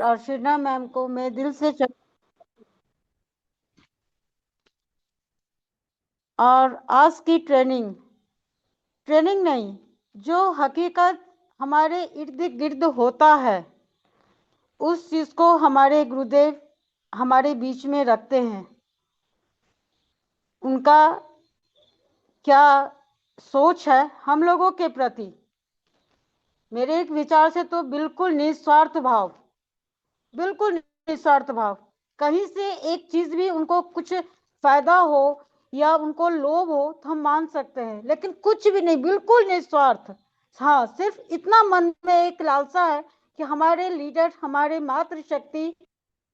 अर्चना ma'am को मैं दिल से और आज की ट्रेनिंग ट्रेनिंग नहीं, जो हकीकत हमारे इर्द गिर्द होता है उस चीज को हमारे गुरुदेव हमारे बीच में रखते हैं। उनका क्या सोच है हम लोगों के प्रति, मेरे एक विचार से तो बिल्कुल निस्वार्थ भाव, बिल्कुल निस्वार्थ भाव। कहीं से एक चीज भी उनको कुछ फायदा हो या उनको लोभ हो तो हम मान सकते हैं, लेकिन कुछ भी नहीं, बिल्कुल निस्वार्थ। हाँ, सिर्फ इतना मन में एक लालसा है कि हमारे लीडर, हमारे मातृशक्ति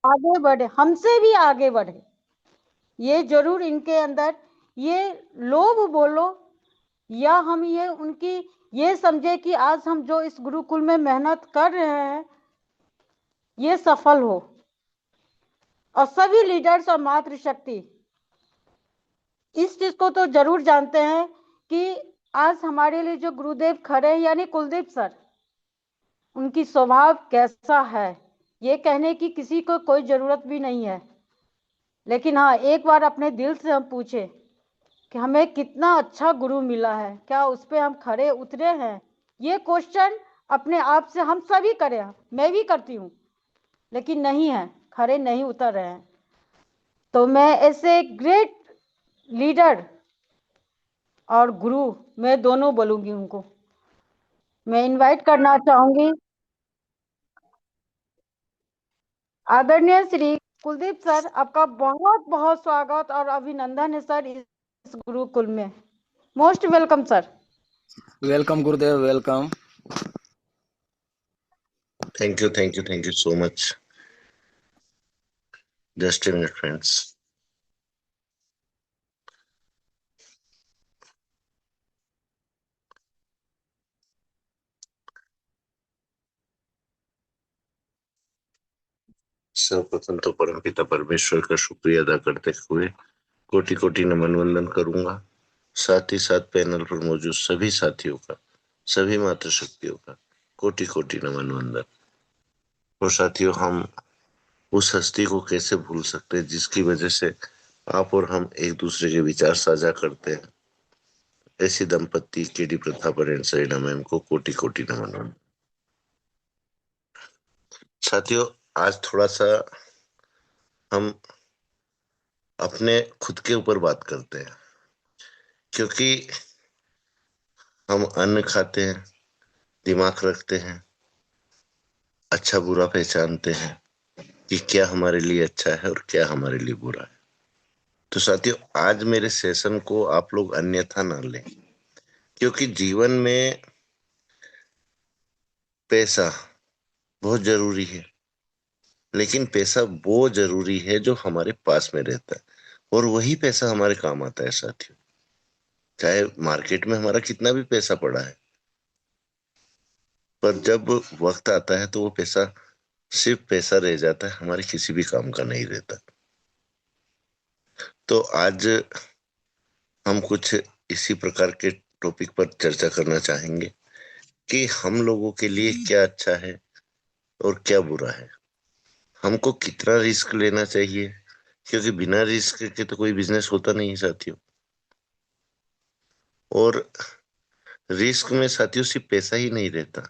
आगे बढ़े, हमसे भी आगे बढ़े। ये जरूर इनके अंदर ये लोभ बोलो या हम ये उनकी ये समझे कि आज हम जो इस गुरुकुल में मेहनत कर रहे हैं ये सफल हो। और सभी लीडर्स और मातृशक्ति इस चीज को तो जरूर जानते हैं कि आज हमारे लिए जो गुरुदेव खड़े हैं यानी कुलदीप सर, उनकी स्वभाव कैसा है ये कहने की किसी को कोई जरूरत भी नहीं है। लेकिन हाँ, एक बार अपने दिल से हम पूछे कि हमें कितना अच्छा गुरु मिला है, क्या उस पर हम खड़े उतरे हैं? ये क्वेश्चन अपने आप से हम सभी करें, मैं भी करती हूँ, लेकिन नहीं है, खड़े नहीं उतर रहे हैं। तो मैं ऐसे ग्रेट लीडर और गुरु, मैं दोनों बोलूंगी उनको, मैं इनवाइट करना चाहूंगी आदरणीय श्री कुलदीप सर। आपका बहुत बहुत स्वागत और अभिनंदन है सर इस गुरुकुल में। Most welcome sir. Welcome Gurudev, welcome. Thank you, thank you, thank you so much. Just a minute, friends. सर्वप्रथम तो परमपिता परमेश्वर का शुक्रिया अदा करते हुए कोटि कोटि नमन वंदन करूंगा। साथ ही साथ पैनल पर मौजूद सभी साथियों का, सभी मातृशक्तियों का कोटि कोटि नमन वंदन। और साथियों, हम उस हस्ती को कैसे भूल सकते हैं जिसकी वजह से आप और हम एक दूसरे के विचार साझा करते हैं। ऐसी दंपत्ति KD Pratap and Sarina ma'am को कोटि कोटि नमन वंदन। साथियों, आज थोड़ा सा हम अपने खुद के ऊपर बात करते हैं, क्योंकि हम अन्न खाते हैं, दिमाग रखते हैं, अच्छा बुरा पहचानते हैं कि क्या हमारे लिए अच्छा है और क्या हमारे लिए बुरा है। तो साथियों, आज मेरे सेशन को आप लोग अन्यथा ना लें, क्योंकि जीवन में पैसा बहुत जरूरी है, लेकिन पैसा वो जरूरी है जो हमारे पास में रहता है, और वही पैसा हमारे काम आता है साथियों। चाहे मार्केट में हमारा कितना भी पैसा पड़ा है, पर जब वक्त आता है तो वो पैसा सिर्फ पैसा रह जाता है, हमारे किसी भी काम का नहीं रहता। तो आज हम कुछ इसी प्रकार के टॉपिक पर चर्चा करना चाहेंगे कि हम लोगों के लिए क्या अच्छा है और क्या बुरा है। हमको कितना रिस्क लेना चाहिए, क्योंकि बिना रिस्क के तो कोई बिजनेस होता नहीं है साथियों। और रिस्क में साथियों सिर्फ पैसा ही नहीं रहता,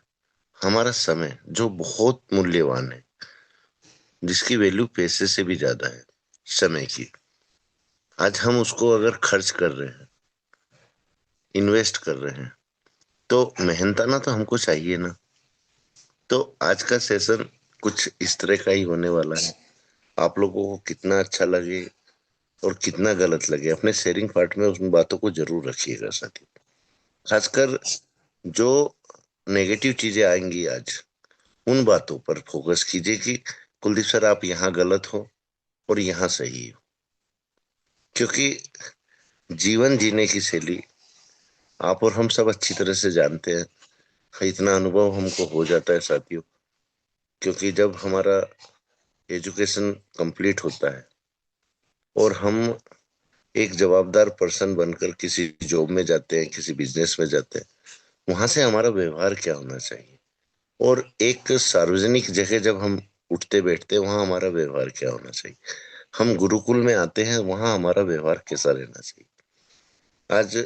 हमारा समय जो बहुत मूल्यवान है, जिसकी वैल्यू पैसे से भी ज्यादा है, समय की। आज हम उसको अगर खर्च कर रहे हैं, इन्वेस्ट कर रहे हैं, तो मेहनताना तो हमको चाहिए ना। तो आज का सेशन कुछ इस तरह का ही होने वाला है। आप लोगों को कितना अच्छा लगे और कितना गलत लगे, अपने शेयरिंग पार्ट में उन बातों को जरूर रखिएगा साथी। खासकर जो नेगेटिव चीजें आएंगी आज, उन बातों पर फोकस कीजिए कि कुलदीप सर आप यहाँ गलत हो और यहाँ सही हो। क्योंकि जीवन जीने की शैली आप और हम सब अच्छी तरह से जानते हैं, इतना अनुभव हमको हो जाता है साथियों। क्योंकि जब हमारा एजुकेशन कंप्लीट होता है और हम एक जवाबदार पर्सन बनकर किसी जॉब में जाते हैं, किसी बिजनेस में जाते हैं, वहां से हमारा व्यवहार क्या होना चाहिए, और एक सार्वजनिक जगह जब हम उठते बैठते वहां हमारा व्यवहार क्या होना चाहिए। हम गुरुकुल में आते हैं, वहां हमारा व्यवहार कैसा रहना चाहिए। आज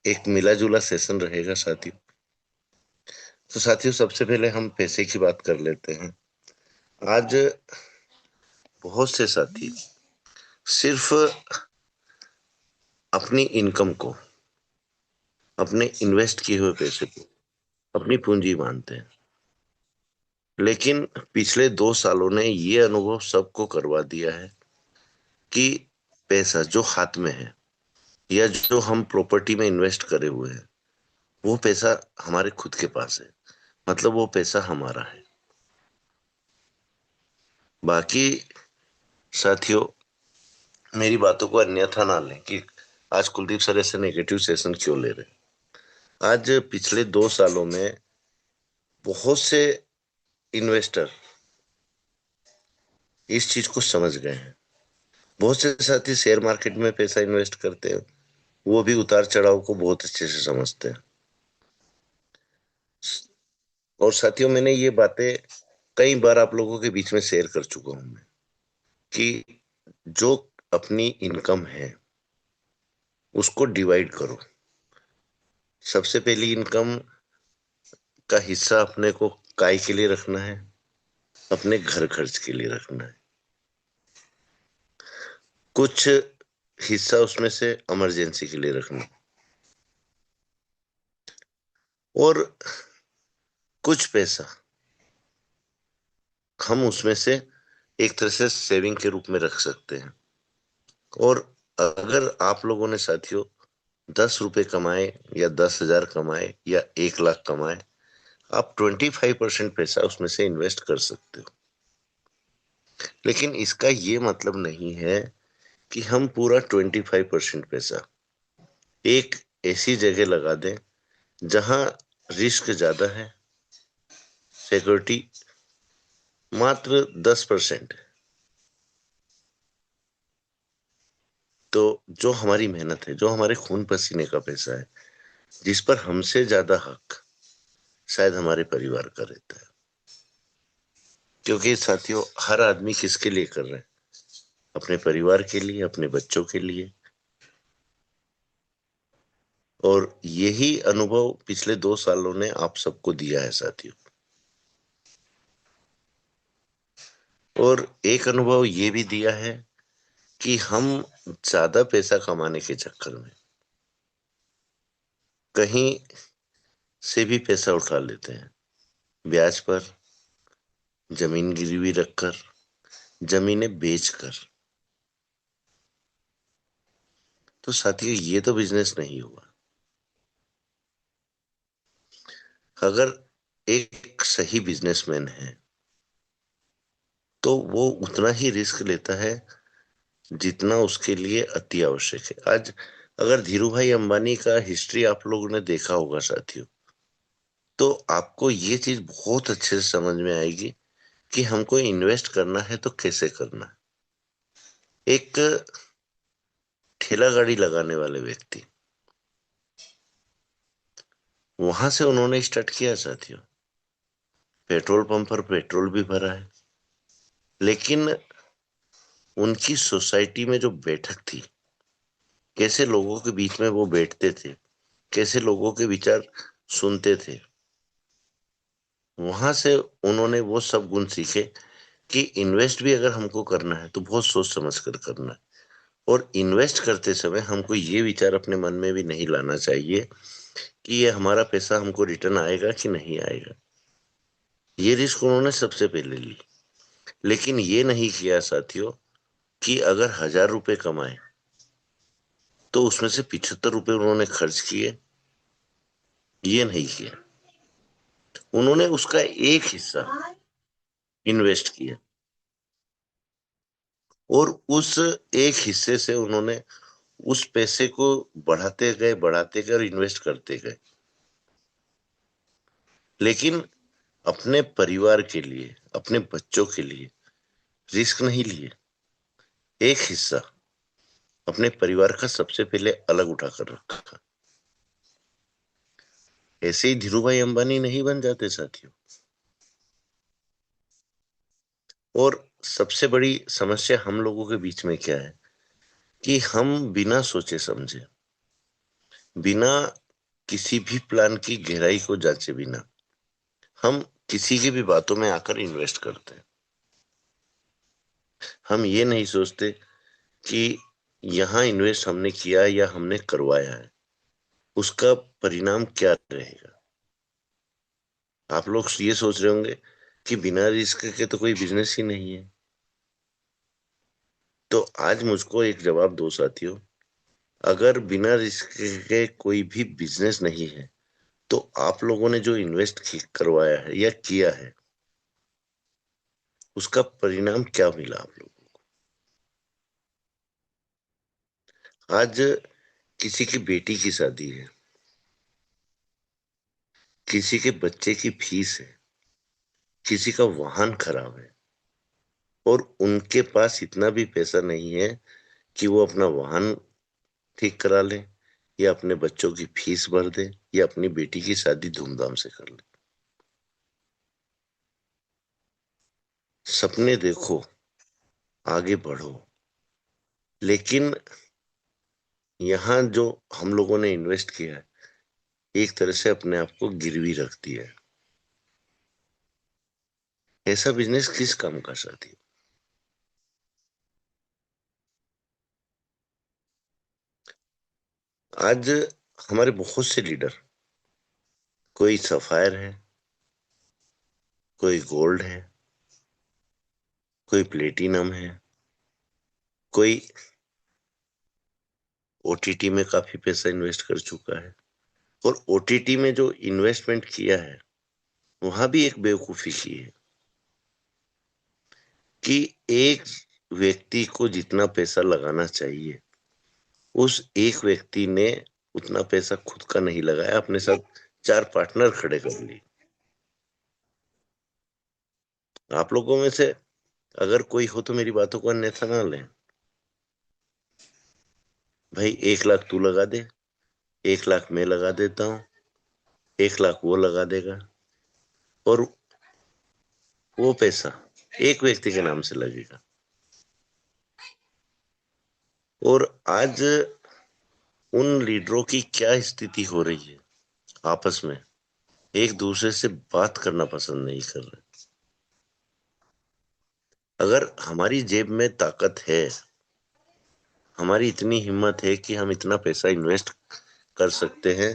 एक मिला जुला सेशन रहेगा साथियों। तो साथियों, सबसे पहले हम पैसे की बात कर लेते हैं। आज बहुत से साथी सिर्फ अपनी इनकम को, अपने इन्वेस्ट किए हुए पैसे को अपनी पूंजी मानते हैं। लेकिन पिछले 2 सालों ने ये अनुभव सबको करवा दिया है कि पैसा जो हाथ में है या जो हम प्रॉपर्टी में इन्वेस्ट करे हुए हैं, वो पैसा हमारे खुद के पास है। मतलब वो पैसा हमारा है। बाकी साथियों, मेरी बातों को अन्यथा ना लें कि आज कुलदीप सर ऐसे नेगेटिव सेशन क्यों ले रहे हैं। आज पिछले 2 सालों में बहुत से इन्वेस्टर इस चीज को समझ गए हैं। बहुत से साथी शेयर मार्केट में पैसा इन्वेस्ट करते हैं, वो भी उतार चढ़ाव को बहुत अच्छे से समझते हैं। और साथियों, मैंने ये बातें कई बार आप लोगों के बीच में शेयर कर चुका हूं मैं, कि जो अपनी इनकम है उसको डिवाइड करो। सबसे पहली इनकम का हिस्सा अपने को काय के लिए रखना है, अपने घर खर्च के लिए रखना है। कुछ हिस्सा उसमें से इमरजेंसी के लिए रखना है, और कुछ पैसा हम उसमें से एक तरह से सेविंग के रूप में रख सकते हैं। और अगर आप लोगों ने साथियों 10 रुपए कमाए या 10,000 कमाए या 1 लाख कमाए, आप 25% पैसा उसमें से इन्वेस्ट कर सकते हो। लेकिन इसका ये मतलब नहीं है कि हम पूरा 25% पैसा एक ऐसी जगह लगा दें जहां रिस्क ज्यादा है, सिक्योरिटी मात्र 10% है। तो जो हमारी मेहनत है, जो हमारे खून पसीने का पैसा है, जिस पर हमसे ज्यादा हक शायद हमारे परिवार का रहता है। क्योंकि साथियों, हर आदमी किसके लिए कर रहे हैं? अपने परिवार के लिए, अपने बच्चों के लिए। और यही अनुभव पिछले 2 सालों ने आप सबको दिया है साथियों। और एक अनुभव ये भी दिया है कि हम ज्यादा पैसा कमाने के चक्कर में कहीं से भी पैसा उठा लेते हैं, ब्याज पर, जमीन गिरवी रखकर, जमीनें बेचकर। तो साथियों, ये तो बिजनेस नहीं हुआ। अगर एक सही बिजनेसमैन है तो वो उतना ही रिस्क लेता है जितना उसके लिए अति आवश्यक है। आज अगर धीरू भाई अंबानी का हिस्ट्री आप लोगों ने देखा होगा साथियों, तो आपको ये चीज बहुत अच्छे से समझ में आएगी कि हमको इन्वेस्ट करना है तो कैसे करना है। एक ठेला गाड़ी लगाने वाले व्यक्ति, वहां से उन्होंने स्टार्ट किया साथियों। पेट्रोल पंप पर पेट्रोल भी भरा है, लेकिन उनकी सोसाइटी में जो बैठक थी, कैसे लोगों के बीच में वो बैठते थे, कैसे लोगों के विचार सुनते थे, वहां से उन्होंने वो सब गुण सीखे कि इन्वेस्ट भी अगर हमको करना है तो बहुत सोच समझ कर करना है। और इन्वेस्ट करते समय हमको ये विचार अपने मन में भी नहीं लाना चाहिए कि ये हमारा पैसा हमको रिटर्न आएगा कि नहीं आएगा। ये रिस्क उन्होंने सबसे पहले ली। लेकिन ये नहीं किया साथियों कि अगर 1,000 रुपए कमाए तो उसमें से 75 रुपए उन्होंने खर्च किए। ये नहीं किया, उन्होंने उसका एक हिस्सा इन्वेस्ट किया, और उस एक हिस्से से उन्होंने उस पैसे को बढ़ाते गए और इन्वेस्ट करते गए। लेकिन अपने परिवार के लिए, अपने बच्चों के लिए रिस्क नहीं लिए। एक हिस्सा अपने परिवार का सबसे पहले अलग उठाकर रखा। ऐसे ही धीरू भाई अंबानी नहीं बन जाते साथियों। और सबसे बड़ी समस्या हम लोगों के बीच में क्या है कि हम बिना सोचे समझे, बिना किसी भी प्लान की गहराई को जांचे बिना हम किसी की भी बातों में आकर इन्वेस्ट करते हैं। हम ये नहीं सोचते कि यहाँ इन्वेस्ट हमने किया या हमने करवाया है, उसका परिणाम क्या रहेगा। आप लोग ये सोच रहे होंगे कि बिना रिस्क के तो कोई बिजनेस ही नहीं है। तो आज मुझको एक जवाब दो साथियों, अगर बिना रिस्क के कोई भी बिजनेस नहीं है तो आप लोगों ने जो इन्वेस्ट करवाया है या किया है, उसका परिणाम क्या मिला आप लोगों को। आज किसी की बेटी की शादी है, किसी के बच्चे की फीस है, किसी का वाहन खराब है और उनके पास इतना भी पैसा नहीं है कि वो अपना वाहन ठीक करा ले या अपने बच्चों की फीस भर दे या अपनी बेटी की शादी धूमधाम से कर ले। सपने देखो, आगे बढ़ो, लेकिन यहाँ जो हम लोगों ने इन्वेस्ट किया है, एक तरह से अपने आप को गिरवी रख दिया है। ऐसा बिजनेस किस काम का साथी। आज हमारे बहुत से लीडर, कोई सफायर है, कोई गोल्ड है, कोई प्लेटिनम है, कोई ओटीटी में काफी पैसा इन्वेस्ट कर चुका है। और ओटीटी में जो इन्वेस्टमेंट किया है वहां भी एक बेवकूफी की है कि एक व्यक्ति को जितना पैसा लगाना चाहिए उस एक व्यक्ति ने उतना पैसा खुद का नहीं लगाया, अपने साथ 4 पार्टनर खड़े कर लिए। आप लोगों में से अगर कोई हो तो मेरी बातों को अन्यथा ना लें। भाई 1 लाख तू लगा दे, 1 लाख मैं लगा देता हूँ, 1 लाख वो लगा देगा और वो पैसा एक व्यक्ति के नाम से लगेगा। और आज उन लीडरों की क्या स्थिति हो रही है, आपस में एक दूसरे से बात करना पसंद नहीं कर रहे। अगर हमारी जेब में ताकत है, हमारी इतनी हिम्मत है कि हम इतना पैसा इन्वेस्ट कर सकते हैं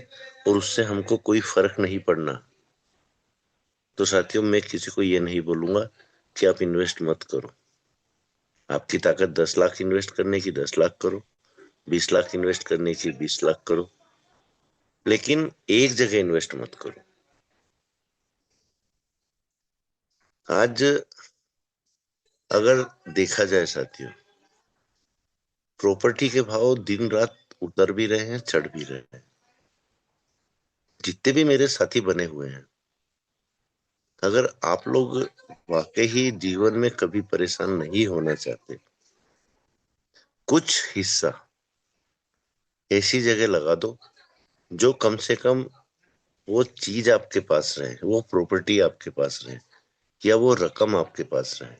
और उससे हमको कोई फर्क नहीं पड़ना, तो साथियों मैं किसी को ये नहीं बोलूंगा कि आप इन्वेस्ट मत करो। आपकी ताकत 10 लाख इन्वेस्ट करने की 10 लाख करो, 20 लाख इन्वेस्ट करने की 20 लाख करो, लेकिन एक जगह इन्वेस्ट मत करो। आज अगर देखा जाए साथियों, प्रॉपर्टी के भाव दिन रात उतर भी रहे हैं, चढ़ भी रहे हैं। जितने भी मेरे साथी बने हुए हैं, अगर आप लोग वाकई ही जीवन में कभी परेशान नहीं होना चाहते, कुछ हिस्सा ऐसी जगह लगा दो जो कम से कम वो चीज आपके पास रहे, वो प्रॉपर्टी आपके पास रहे या वो रकम आपके पास रहे।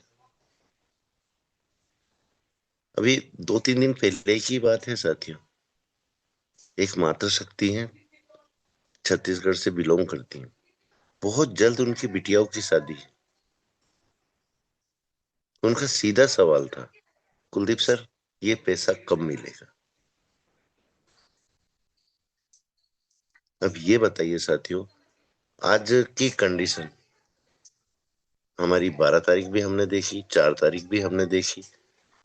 अभी 2-3 दिन पहले की बात है साथियों, एक मातृ शक्ति है, छत्तीसगढ़ से बिलोंग करती हैं। बहुत जल्द उनकी बिटियाओं की शादी है। उनका सीधा सवाल था, कुलदीप सर ये पैसा कब मिलेगा। अब ये बताइए साथियों, आज की कंडीशन हमारी 12 तारीख भी हमने देखी, 4 तारीख भी हमने देखी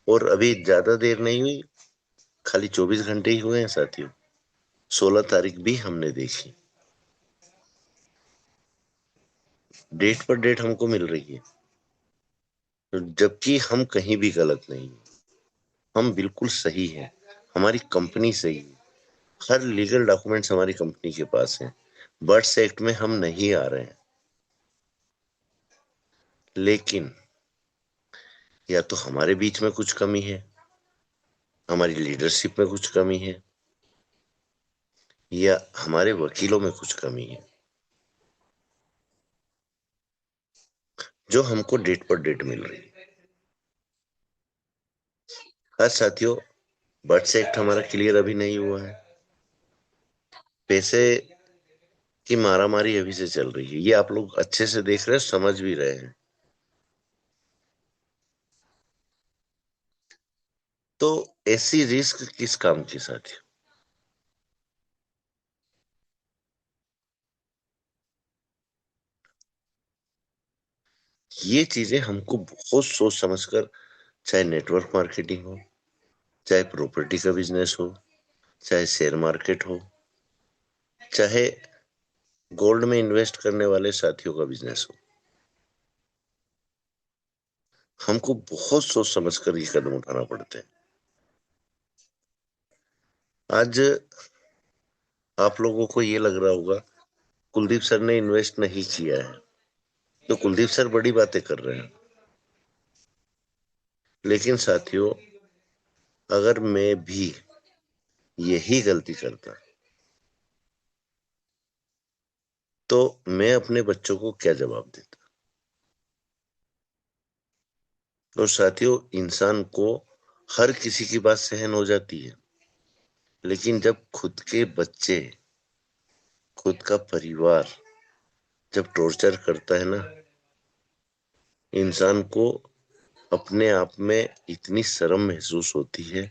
और अभी ज्यादा देर नहीं हुई, खाली 24 घंटे ही हुए हैं साथियों, 16 तारीख भी हमने देखी। डेट पर डेट हमको मिल रही है, जबकि हम कहीं भी गलत नहीं है, हम बिल्कुल सही है, हमारी कंपनी सही है, हर लीगल डॉक्यूमेंट्स हमारी कंपनी के पास हैं, बर्ड्स एक्ट में हम नहीं आ रहे हैं। लेकिन या तो हमारे बीच में कुछ कमी है, हमारी लीडरशिप में कुछ कमी है, या हमारे वकीलों में कुछ कमी है, जो हमको डेट पर डेट मिल रही है। आज साथियों, बर्ड्स एक्ट हमारा क्लियर अभी नहीं हुआ है। पैसे की मारामारी अभी से चल रही है, ये आप लोग अच्छे से देख रहे हैं, समझ भी रहे हैं। तो ऐसी रिस्क किस काम की साथियों? ये चीजें हमको बहुत सोच समझकर, चाहे नेटवर्क मार्केटिंग हो, चाहे प्रॉपर्टी का बिजनेस हो, चाहे शेयर मार्केट हो, चाहे गोल्ड में इन्वेस्ट करने वाले साथियों का बिजनेस हो, हमको बहुत सोच समझकर ये कदम उठाना पड़ते हैं। आज आप लोगों को ये लग रहा होगा कुलदीप सर ने इन्वेस्ट नहीं किया है, तो कुलदीप सर बड़ी बातें कर रहे हैं। लेकिन साथियों, अगर मैं भी यही गलती करता तो मैं अपने बच्चों को क्या जवाब देता? और साथियों, इंसान को हर किसी की बात सहन हो जाती है, लेकिन जब खुद के बच्चे, खुद का परिवार जब टॉर्चर करता है ना, इंसान को अपने आप में इतनी शर्म महसूस होती है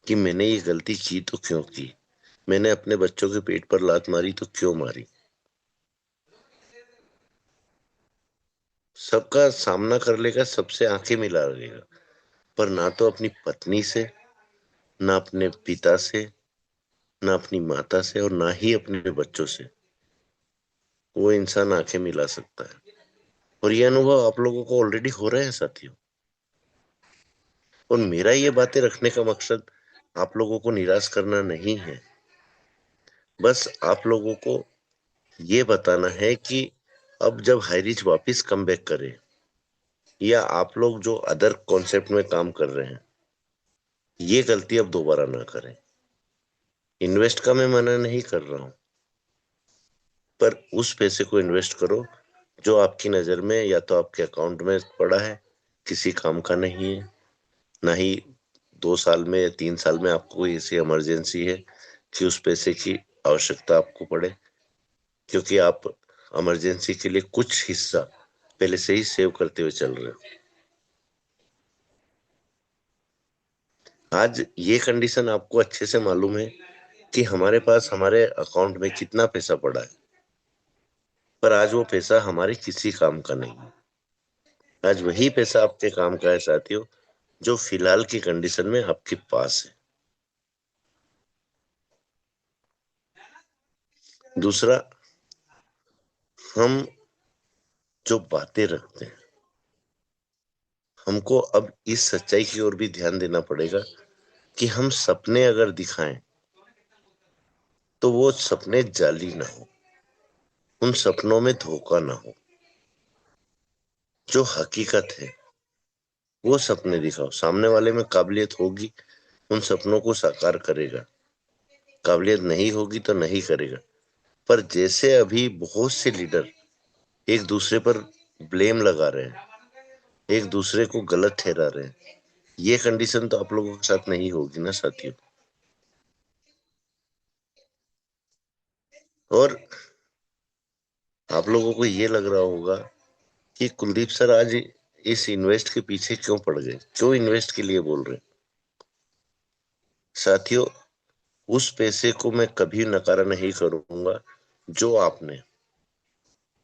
कि मैंने ये गलती की तो क्यों की, मैंने अपने बच्चों के पेट पर लात मारी तो क्यों मारी। सबका सामना कर लेगा, सबसे आंखें मिला लेगा, पर ना तो अपनी पत्नी से, ना अपने पिता से, ना अपनी माता से, और ना ही अपने बच्चों से वो इंसान आंखें मिला सकता है। और ये अनुभव आप लोगों को ऑलरेडी हो रहे हैं साथियों। और मेरा ये बातें रखने का मकसद आप लोगों को निराश करना नहीं है, बस आप लोगों को ये बताना है कि अब जब हाईरिच वापस कम बैक करे, या आप लोग जो अदर कॉन्सेप्ट में काम कर रहे हैं, ये गलती अब दोबारा ना करें। इन्वेस्ट का मैं मना नहीं कर रहा हूं, पर उस पैसे को इन्वेस्ट करो जो आपकी नजर में या तो आपके अकाउंट में पड़ा है, किसी काम का नहीं है, ना ही 2 साल में या 3 साल में आपको कोई ऐसी इमरजेंसी है कि उस पैसे की आवश्यकता आपको पड़े, क्योंकि आप इमरजेंसी के लिए कुछ हिस्सा पहले से ही सेव करते हुए चल रहे हो। आज ये कंडीशन आपको अच्छे से मालूम है कि हमारे पास हमारे अकाउंट में कितना पैसा पड़ा है, पर आज वो पैसा हमारे किसी काम का नहीं है। आज वही पैसा आपके काम का है साथियों, जो फिलहाल की कंडीशन में आपके पास है। दूसरा, हम जो बातें रखते हैं, हमको अब इस सच्चाई की ओर भी ध्यान देना पड़ेगा कि हम सपने अगर दिखाएं तो वो सपने जाली ना हो, उन सपनों में धोखा ना हो। जो हकीकत है वो सपने दिखाओ, सामने वाले में काबिलियत होगी उन सपनों को साकार करेगा, काबिलियत नहीं होगी तो नहीं करेगा। पर जैसे अभी बहुत से लीडर एक दूसरे पर ब्लेम लगा रहे हैं, एक दूसरे को गलत ठहरा रहे हैं, ये कंडीशन तो आप लोगों के साथ नहीं होगी ना साथियों। और आप लोगों को ये लग रहा होगा कि कुलदीप सर आज इस इन्वेस्ट के पीछे क्यों पड़ गए, क्यों इन्वेस्ट के लिए बोल रहे हैं। साथियों, उस पैसे को मैं कभी नकारा नहीं करूंगा जो आपने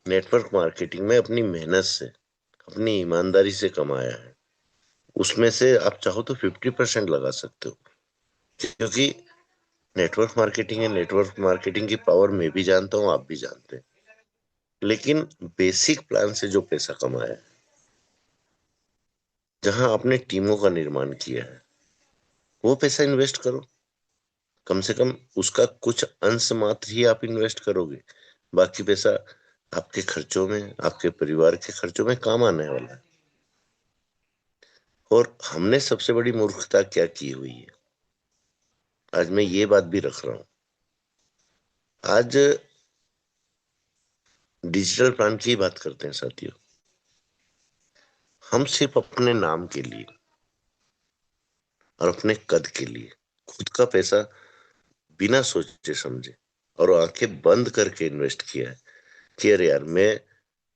नेटवर्क मार्केटिंग में अपनी मेहनत से, अपनी ईमानदारी से कमाया है। उसमें से आप चाहो तो 50% लगा सकते हो, क्योंकि नेटवर्क मार्केटिंग है, नेटवर्क मार्केटिंग की पावर मैं भी जानता हूँ, आप भी जानते हैं। लेकिन बेसिक प्लान से जो पैसा कमाया है, जहां आपने टीमों का निर्माण किया है, वो पैसा इन्वेस्ट करो। कम से कम उसका कुछ अंश मात्र ही आप इन्वेस्ट करोगे, बाकी पैसा आपके खर्चों में, आपके परिवार के खर्चों में काम आने वाला है। और हमने सबसे बड़ी मूर्खता क्या की हुई है, आज मैं ये बात भी रख रहा हूं। आज डिजिटल प्लान की बात करते हैं साथियों, हम सिर्फ अपने नाम के लिए और अपने कद के लिए खुद का पैसा बिना सोचे समझे और आंखें बंद करके इन्वेस्ट किया है कि अरे यार मैं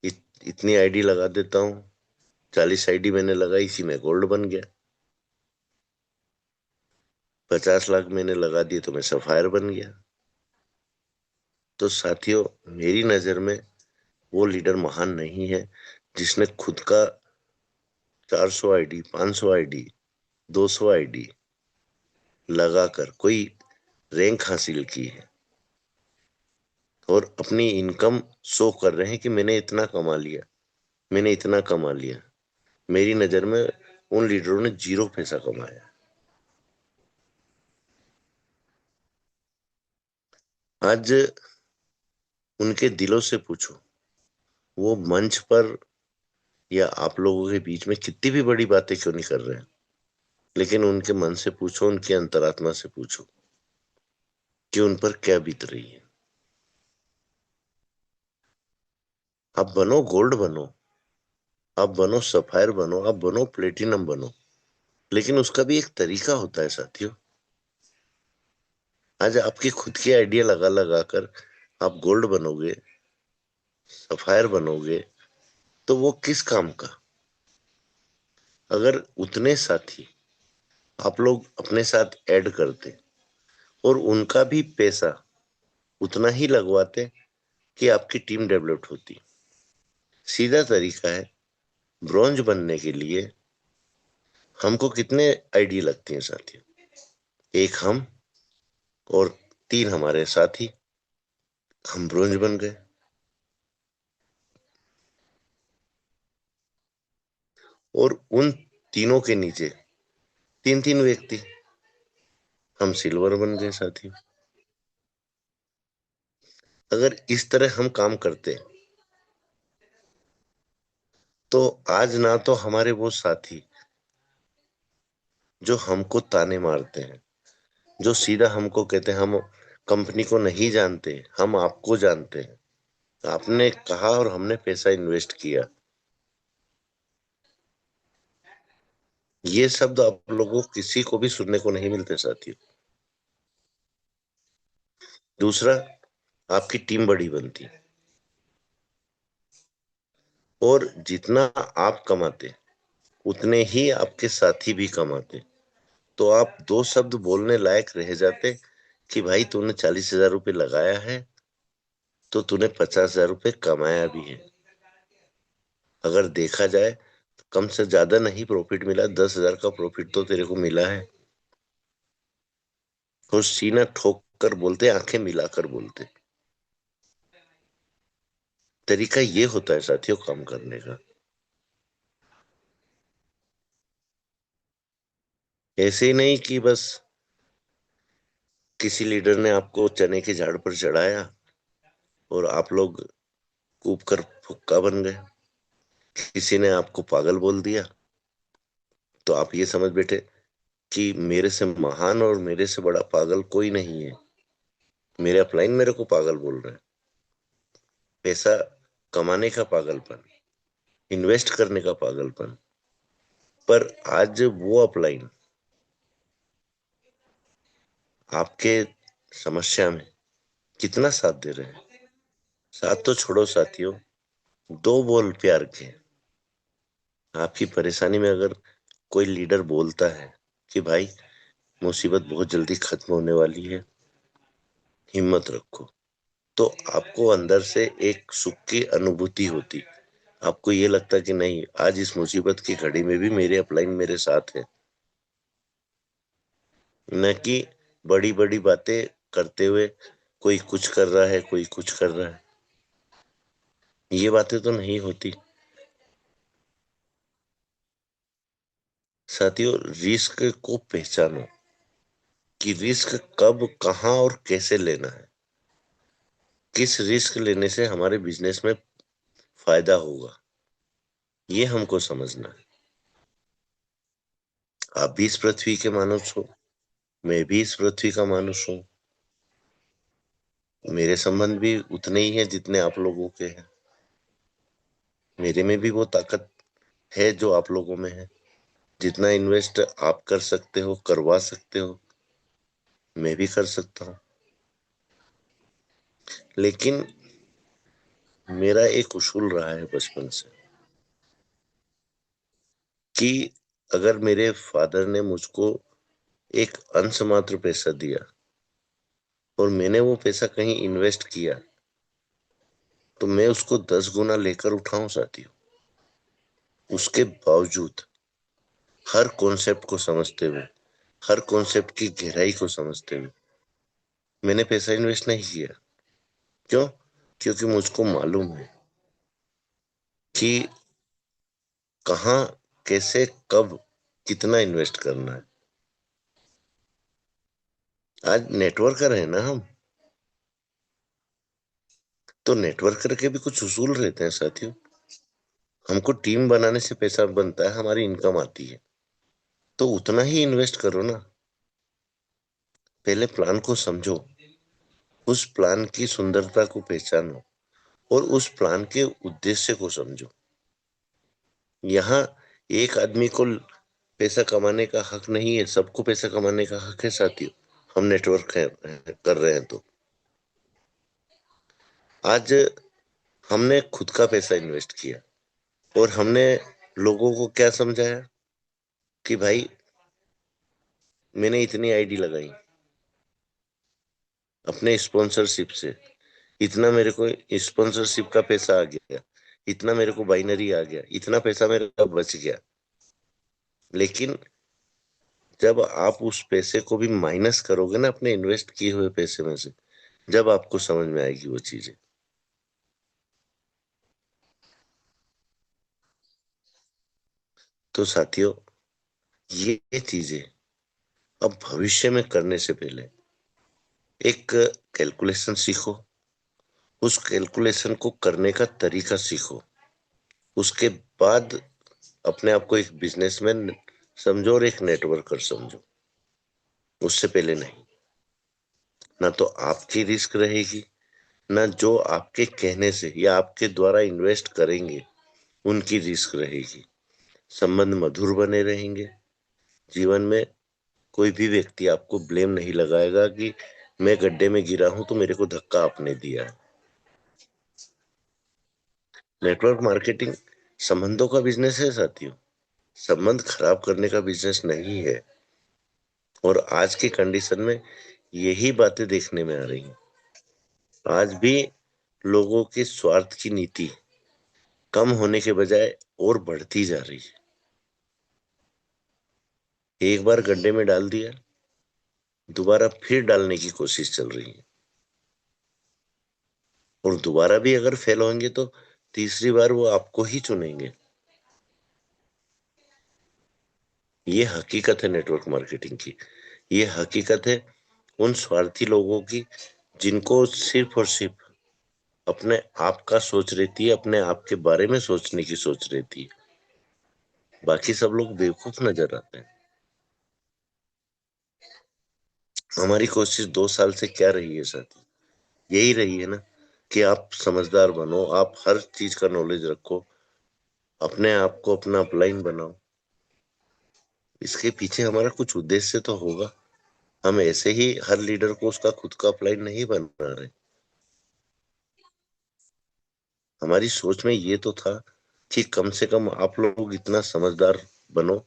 इतनी आईडी लगा देता हूँ, 40 आईडी मैंने लगाई, इसी में गोल्ड बन गया। 50 लाख मैंने लगा दिए तो मैं सफायर बन गया। तो साथियों, मेरी नजर में वो लीडर महान नहीं है जिसने खुद का 400 आईडी, 500 आईडी, 200 आईडी लगाकर कोई रैंक हासिल की है और अपनी इनकम शो कर रहे हैं कि मैंने इतना कमा लिया, मैंने इतना कमा लिया। मेरी नजर में उन लीडरों ने जीरो पैसा कमाया। आज उनके दिलों से पूछो, वो मंच पर या आप लोगों के बीच में कितनी भी बड़ी बातें क्यों नहीं कर रहे हैं, लेकिन उनके मन से पूछो, उनकी अंतरात्मा से पूछो कि उन पर क्या बीत रही है। आप बनो गोल्ड बनो, आप बनो सफायर बनो, आप बनो प्लेटिनम बनो, लेकिन उसका भी एक तरीका होता है साथियों। आज आपकी खुद की आइडिया लगा लगा कर आप गोल्ड बनोगे, सफायर बनोगे, तो वो किस काम का? अगर उतने साथी आप लोग अपने साथ ऐड करते और उनका भी पैसा उतना ही लगवाते कि आपकी टीम डेवलप होती। सीधा तरीका है, ब्रॉन्ज बनने के लिए हमको कितने आईडी लगती हैं साथियों? एक हम और 3 हमारे साथी, हम ब्रॉन्ज बन गए। और उन तीनों के नीचे 3 3 व्यक्ति, हम सिल्वर बन गए साथियों। अगर इस तरह हम काम करते तो आज ना तो हमारे वो साथी जो हमको ताने मारते हैं, जो सीधा हमको कहते हैं हम कंपनी को नहीं जानते, हम आपको जानते हैं, आपने कहा और हमने पैसा इन्वेस्ट किया, ये शब्द आप लोगों को किसी को भी सुनने को नहीं मिलते साथियों। दूसरा, आपकी टीम बड़ी बनती और जितना आप कमाते उतने ही आपके साथी भी कमाते, तो आप 2 शब्द बोलने लायक रह जाते कि भाई तूने 40,000 रुपये लगाया है तो तूने 50,000 रुपये कमाया भी है। अगर देखा जाए तो कम से ज्यादा नहीं प्रॉफिट मिला, 10,000 का प्रॉफिट तो तेरे को मिला है। और सीना ठोक कर बोलते, आंखें मिलाकर बोलते। तरीका ये होता है साथियों काम करने का। ऐसे ही नहीं कि बस किसी लीडर ने आपको चने के झाड़ पर चढ़ाया और आप लोग कूद कर फुक्का बन गए। किसी ने आपको पागल बोल दिया तो आप ये समझ बैठे कि मेरे से महान और मेरे से बड़ा पागल कोई नहीं है, मेरे अपलाइन मेरे को पागल बोल रहे हैं। पैसा कमाने का पागलपन, इन्वेस्ट करने का पागलपन। पर आज वो अपलाइन आपके समस्या में कितना साथ दे रहे हैं। साथ तो छोड़ो साथियों, 2 बोल प्यार के आपकी परेशानी में अगर कोई लीडर बोलता है कि भाई मुसीबत बहुत जल्दी खत्म होने वाली है, हिम्मत रखो, तो आपको अंदर से एक सुख की अनुभूति होती। आपको ये लगता कि नहीं, आज इस मुसीबत की घड़ी में भी मेरे अपलाइन मेरे साथ है। न कि बड़ी बड़ी बातें करते हुए कोई कुछ कर रहा है, कोई कुछ कर रहा है, ये बातें तो नहीं होती साथियों। रिस्क को पहचानो कि रिस्क कब, कहां और कैसे लेना है। किस रिस्क लेने से हमारे बिजनेस में फायदा होगा, ये हमको समझना है। आप भी इस पृथ्वी के मानुष हो, मैं भी इस पृथ्वी का मानुष हूँ। मेरे संबंध भी उतने ही हैं जितने आप लोगों के हैं। मेरे में भी वो ताकत है जो आप लोगों में है। जितना इन्वेस्ट आप कर सकते हो, करवा सकते हो, मैं भी कर सकता हूँ। लेकिन मेरा एक उसूल रहा है बचपन से कि अगर मेरे फादर ने मुझको एक अंश मात्र पैसा दिया और मैंने वो पैसा कहीं इन्वेस्ट किया, तो मैं उसको 10 गुना लेकर उठाऊं साथियों। उसके बावजूद हर कॉन्सेप्ट को समझते हुए, हर कॉन्सेप्ट की गहराई को समझते हुए मैंने पैसा इन्वेस्ट नहीं किया। क्यों? क्योंकि मुझको मालूम है कि कहाँ, कैसे, कब, कितना इन्वेस्ट करना है। आज नेटवर्कर है ना हम, तो नेटवर्कर के भी कुछ उसूल रहते हैं साथियों। हमको टीम बनाने से पैसा बनता है, हमारी इनकम आती है, तो उतना ही इन्वेस्ट करो ना। पहले प्लान को समझो, उस प्लान की सुंदरता को पहचानो और उस प्लान के उद्देश्य को समझो। यहाँ एक आदमी को पैसा कमाने का हक नहीं है, सबको पैसा कमाने का हक है साथियों। हम नेटवर्क कर रहे हैं तो आज हमने खुद का पैसा इन्वेस्ट किया और हमने लोगों को क्या समझाया कि भाई मैंने इतनी आईडी लगाई अपने स्पॉन्सरशिप से, इतना मेरे को स्पॉन्सरशिप का पैसा आ गया, इतना मेरे को बाइनरी आ गया, इतना पैसा मेरा बच गया। लेकिन जब आप उस पैसे को भी माइनस करोगे ना अपने इन्वेस्ट किए हुए पैसे में से, जब आपको समझ में आएगी वो चीजें। तो साथियों, ये चीजें अब भविष्य में करने से पहले एक कैलकुलेशन सीखो, उस कैलकुलेशन को करने का तरीका सीखो। उसके बाद अपने आप को एक बिजनेसमैन समझो और एक नेटवर्कर समझो। उससे पहले नहीं। ना तो आपकी रिस्क रहेगी, ना जो आपके कहने से या आपके द्वारा इन्वेस्ट करेंगे उनकी रिस्क रहेगी। संबंध मधुर बने रहेंगे। जीवन में कोई भी व्यक्ति आपको ब्लेम नहीं लगाएगा कि मैं गड्ढे में गिरा हूं तो मेरे को धक्का आपने दिया है। नेटवर्क मार्केटिंग संबंधों का बिजनेस है साथियों, संबंध खराब करने का बिजनेस नहीं है। और आज की कंडीशन में यही बातें देखने में आ रही हैं। आज भी लोगों के स्वार्थ की नीति कम होने के बजाय और बढ़ती जा रही है। एक बार गड्ढे में डाल दिया, दोबारा फिर डालने की कोशिश चल रही है। और दोबारा भी अगर फेल होंगे तो तीसरी बार वो आपको ही चुनेंगे। ये हकीकत है नेटवर्क मार्केटिंग की। ये हकीकत है उन स्वार्थी लोगों की जिनको सिर्फ और सिर्फ अपने आप का सोच रहती है, अपने आप के बारे में सोचने की सोच रहती है। बाकी सब लोग बेवकूफ नजर आते हैं। हमारी कोशिश 2 साल से क्या रही है साथी? यही रही है ना कि आप समझदार बनो, आप हर चीज का नॉलेज रखो, अपने आप को अपना अपलाइन बनाओ। इसके पीछे हमारा कुछ उद्देश्य तो होगा। हम ऐसे ही हर लीडर को उसका खुद का अपलाइन नहीं बना रहे। हमारी सोच में ये तो था कि कम से कम आप लोग इतना समझदार बनो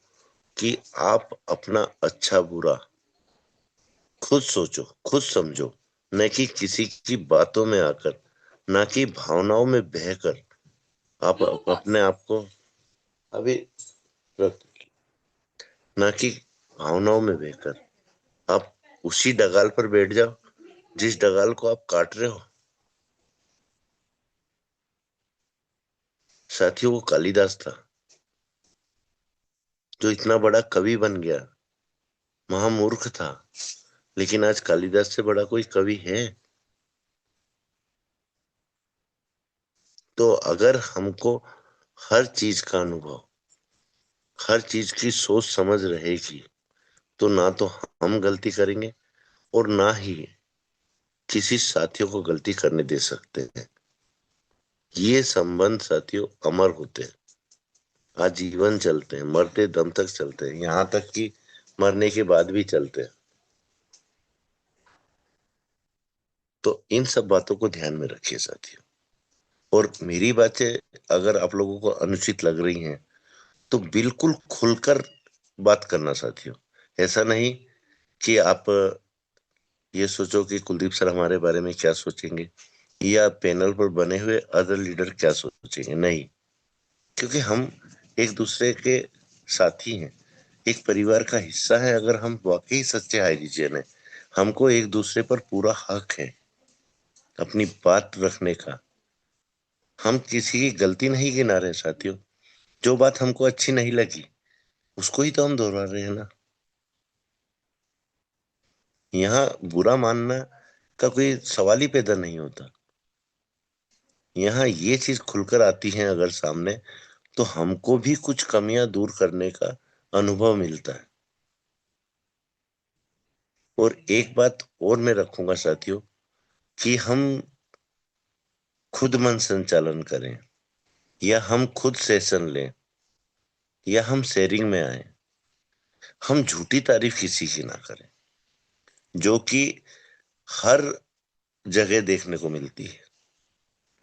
कि आप अपना अच्छा बुरा खुद सोचो, खुद समझो, न कि किसी की बातों में आकर, ना कि भावनाओं में बहकर आप अपने आप को अभी रख, ना कि भावनाओं में बहकर आप उसी डगाल पर बैठ जाओ जिस डगाल को आप काट रहे हो। साथियों, वो कालिदास था जो इतना बड़ा कवि बन गया। महामूर्ख था, लेकिन आज कालिदास से बड़ा कोई कवि है? तो अगर हमको हर चीज का अनुभव, हर चीज की सोच समझ रहेगी, तो ना तो हम गलती करेंगे और ना ही किसी साथियों को गलती करने दे सकते हैं। ये संबंध साथियों अमर होते हैं। आजीवन चलते हैं, मरते दम तक चलते हैं, यहाँ तक कि मरने के बाद भी चलते हैं। तो इन सब बातों को ध्यान में रखिए साथियों। और मेरी बातें अगर आप लोगों को अनुचित लग रही हैं तो बिल्कुल खुलकर बात करना साथियों। ऐसा नहीं कि आप ये सोचो कि कुलदीप सर हमारे बारे में क्या सोचेंगे या पैनल पर बने हुए अदर लीडर क्या सोचेंगे। नहीं, क्योंकि हम एक दूसरे के साथी हैं, एक परिवार का हिस्सा है। अगर हम वाकई सच्चे हाइजीनियन हैं, हमको एक दूसरे पर पूरा हक है अपनी बात रखने का। हम किसी की गलती नहीं गिना रहे साथियों। जो बात हमको अच्छी नहीं लगी उसको ही तो हम दोहरा रहे हैं ना। यहाँ बुरा मानना का कोई सवाल ही पैदा नहीं होता। यहाँ ये चीज खुलकर आती है अगर सामने, तो हमको भी कुछ कमियां दूर करने का अनुभव मिलता है। और एक बात और मैं रखूंगा साथियों कि हम खुद मन संचालन करें या हम खुद सेशन लें या हम शेयरिंग में आए, हम झूठी तारीफ किसी की ना करें, जो कि हर जगह देखने को मिलती है।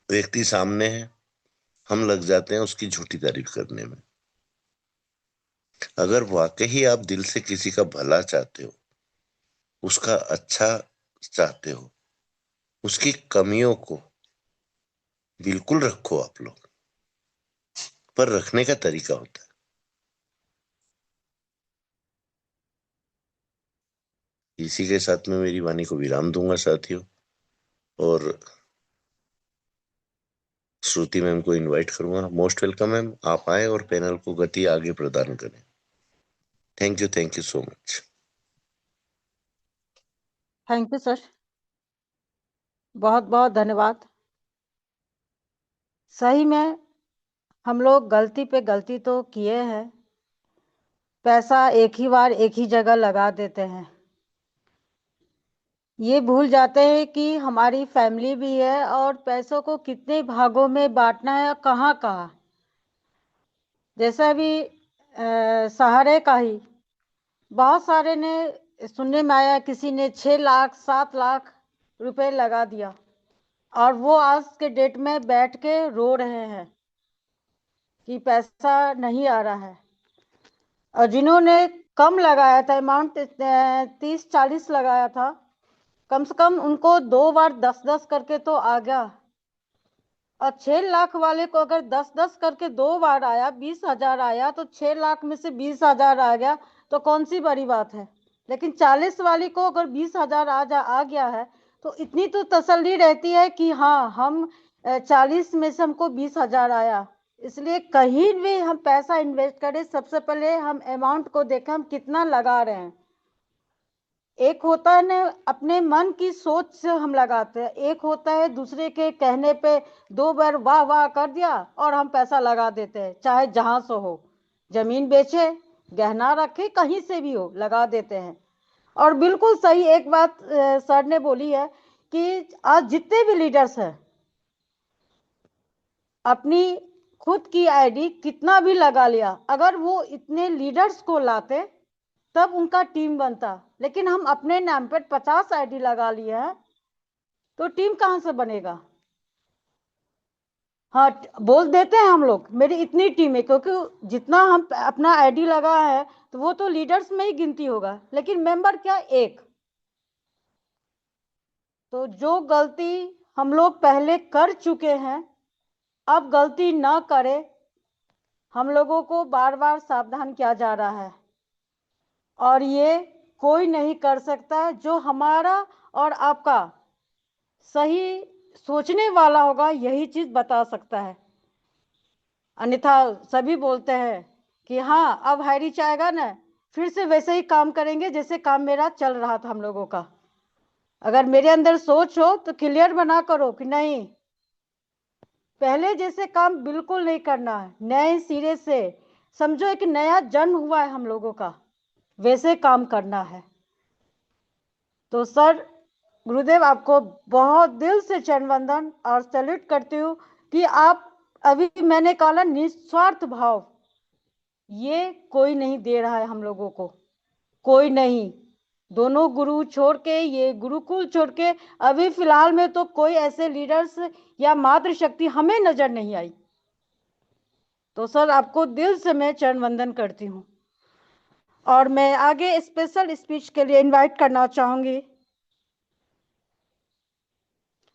व्यक्ति सामने है, हम लग जाते हैं उसकी झूठी तारीफ करने में। अगर वाकई आप दिल से किसी का भला चाहते हो, उसका अच्छा चाहते हो, उसकी कमियों को बिल्कुल रखो आप लोग, पर रखने का तरीका होता है। इसी के साथ में मेरी वाणी को विराम दूंगा साथियों, और श्रुति मैम को इनवाइट करूंगा। मोस्ट वेलकम मैम, आप आए और पैनल को गति आगे प्रदान करें। Thank you so much. Thank you sir, बहुत बहुत धन्यवाद। सही में हम लोग गलती पे गलती तो किए हैं। पैसा एक ही बार एक ही जगह लगा देते हैं, ये भूल जाते हैं कि हमारी फैमिली भी है और पैसों को कितने भागों में बांटना है, कहाँ कहाँ। जैसा अभी सहारे का ही बहुत सारे ने सुनने में आया, किसी ने 6 लाख 7 लाख रुपए लगा दिया और वो आज के डेट में बैठ के रो रहे हैं कि पैसा नहीं आ रहा है। और जिन्होंने कम लगाया था, अमाउंट 30-40 लगाया था, कम से कम उनको 2 बार 10-10 करके तो आ गया। और 6 लाख वाले को अगर 10-10 करके 2 बार आया, 20,000 आया, तो 6 लाख में से 20,000 आ गया तो कौन सी बड़ी बात है। लेकिन 40 वाली को अगर 20,000 आ गया है तो इतनी तो तसल्ली रहती है कि हाँ, हम 40 में से हमको 20,000 आया। इसलिए कहीं भी हम पैसा इन्वेस्ट करें, सबसे पहले हम अमाउंट को देखें हम कितना लगा रहे हैं। एक होता है ना अपने मन की सोच से हम लगाते हैं, एक होता है दूसरे के कहने पे 2 बार वाह वाह कर दिया और हम पैसा लगा देते हैं, चाहे जहां से हो, जमीन बेचे, गहना रखे, कहीं से भी हो, लगा देते हैं। और बिल्कुल सही एक बात सर ने बोली है कि आज जितने भी लीडर्स हैं अपनी खुद की आईडी कितना भी लगा लिया, अगर वो इतने लीडर्स को लाते तब उनका टीम बनता। लेकिन हम अपने नाम पर 50 आईडी लगा लिए हैं तो टीम कहां से बनेगा। हाँ, बोल देते हैं हम लोग मेरी इतनी टीम है, क्योंकि जितना हम अपना आईडी लगा है तो वो तो लीडर्स में ही गिनती होगा, लेकिन मेंबर क्या, एक। तो जो गलती हम लोग पहले कर चुके हैं अब गलती ना करें, हम लोगों को बार बार सावधान किया जा रहा है। और ये कोई नहीं कर सकता जो हमारा और आपका सही सोचने वाला होगा, यही चीज बता सकता है। अन्यथा सभी बोलते हैं कि हाँ अब हैरिच आएगा ना, फिर से वैसे ही काम करेंगे जैसे काम मेरा चल रहा था हम लोगों का। अगर मेरे अंदर सोच हो तो क्लियर बना करो कि नहीं, पहले जैसे काम बिल्कुल नहीं करना है, नए सिरे से समझो एक नया जन्म हुआ है हम लोगों का, वैसे काम करना है। तो सर, गुरुदेव आपको बहुत दिल से चरण वंदन और सैल्यूट करती हूँ कि आप, अभी मैंने कहा निस्वार्थ भाव, ये कोई नहीं दे रहा है हम लोगों को, कोई नहीं। दोनों गुरु छोड़ के, ये गुरुकुल छोड़ के अभी फिलहाल में तो कोई ऐसे लीडर्स या मातृशक्ति हमें नजर नहीं आई। तो सर आपको दिल से मैं चरण वंदन करती हूँ। और मैं आगे स्पेशल स्पीच के लिए इनवाइट करना चाहूंगी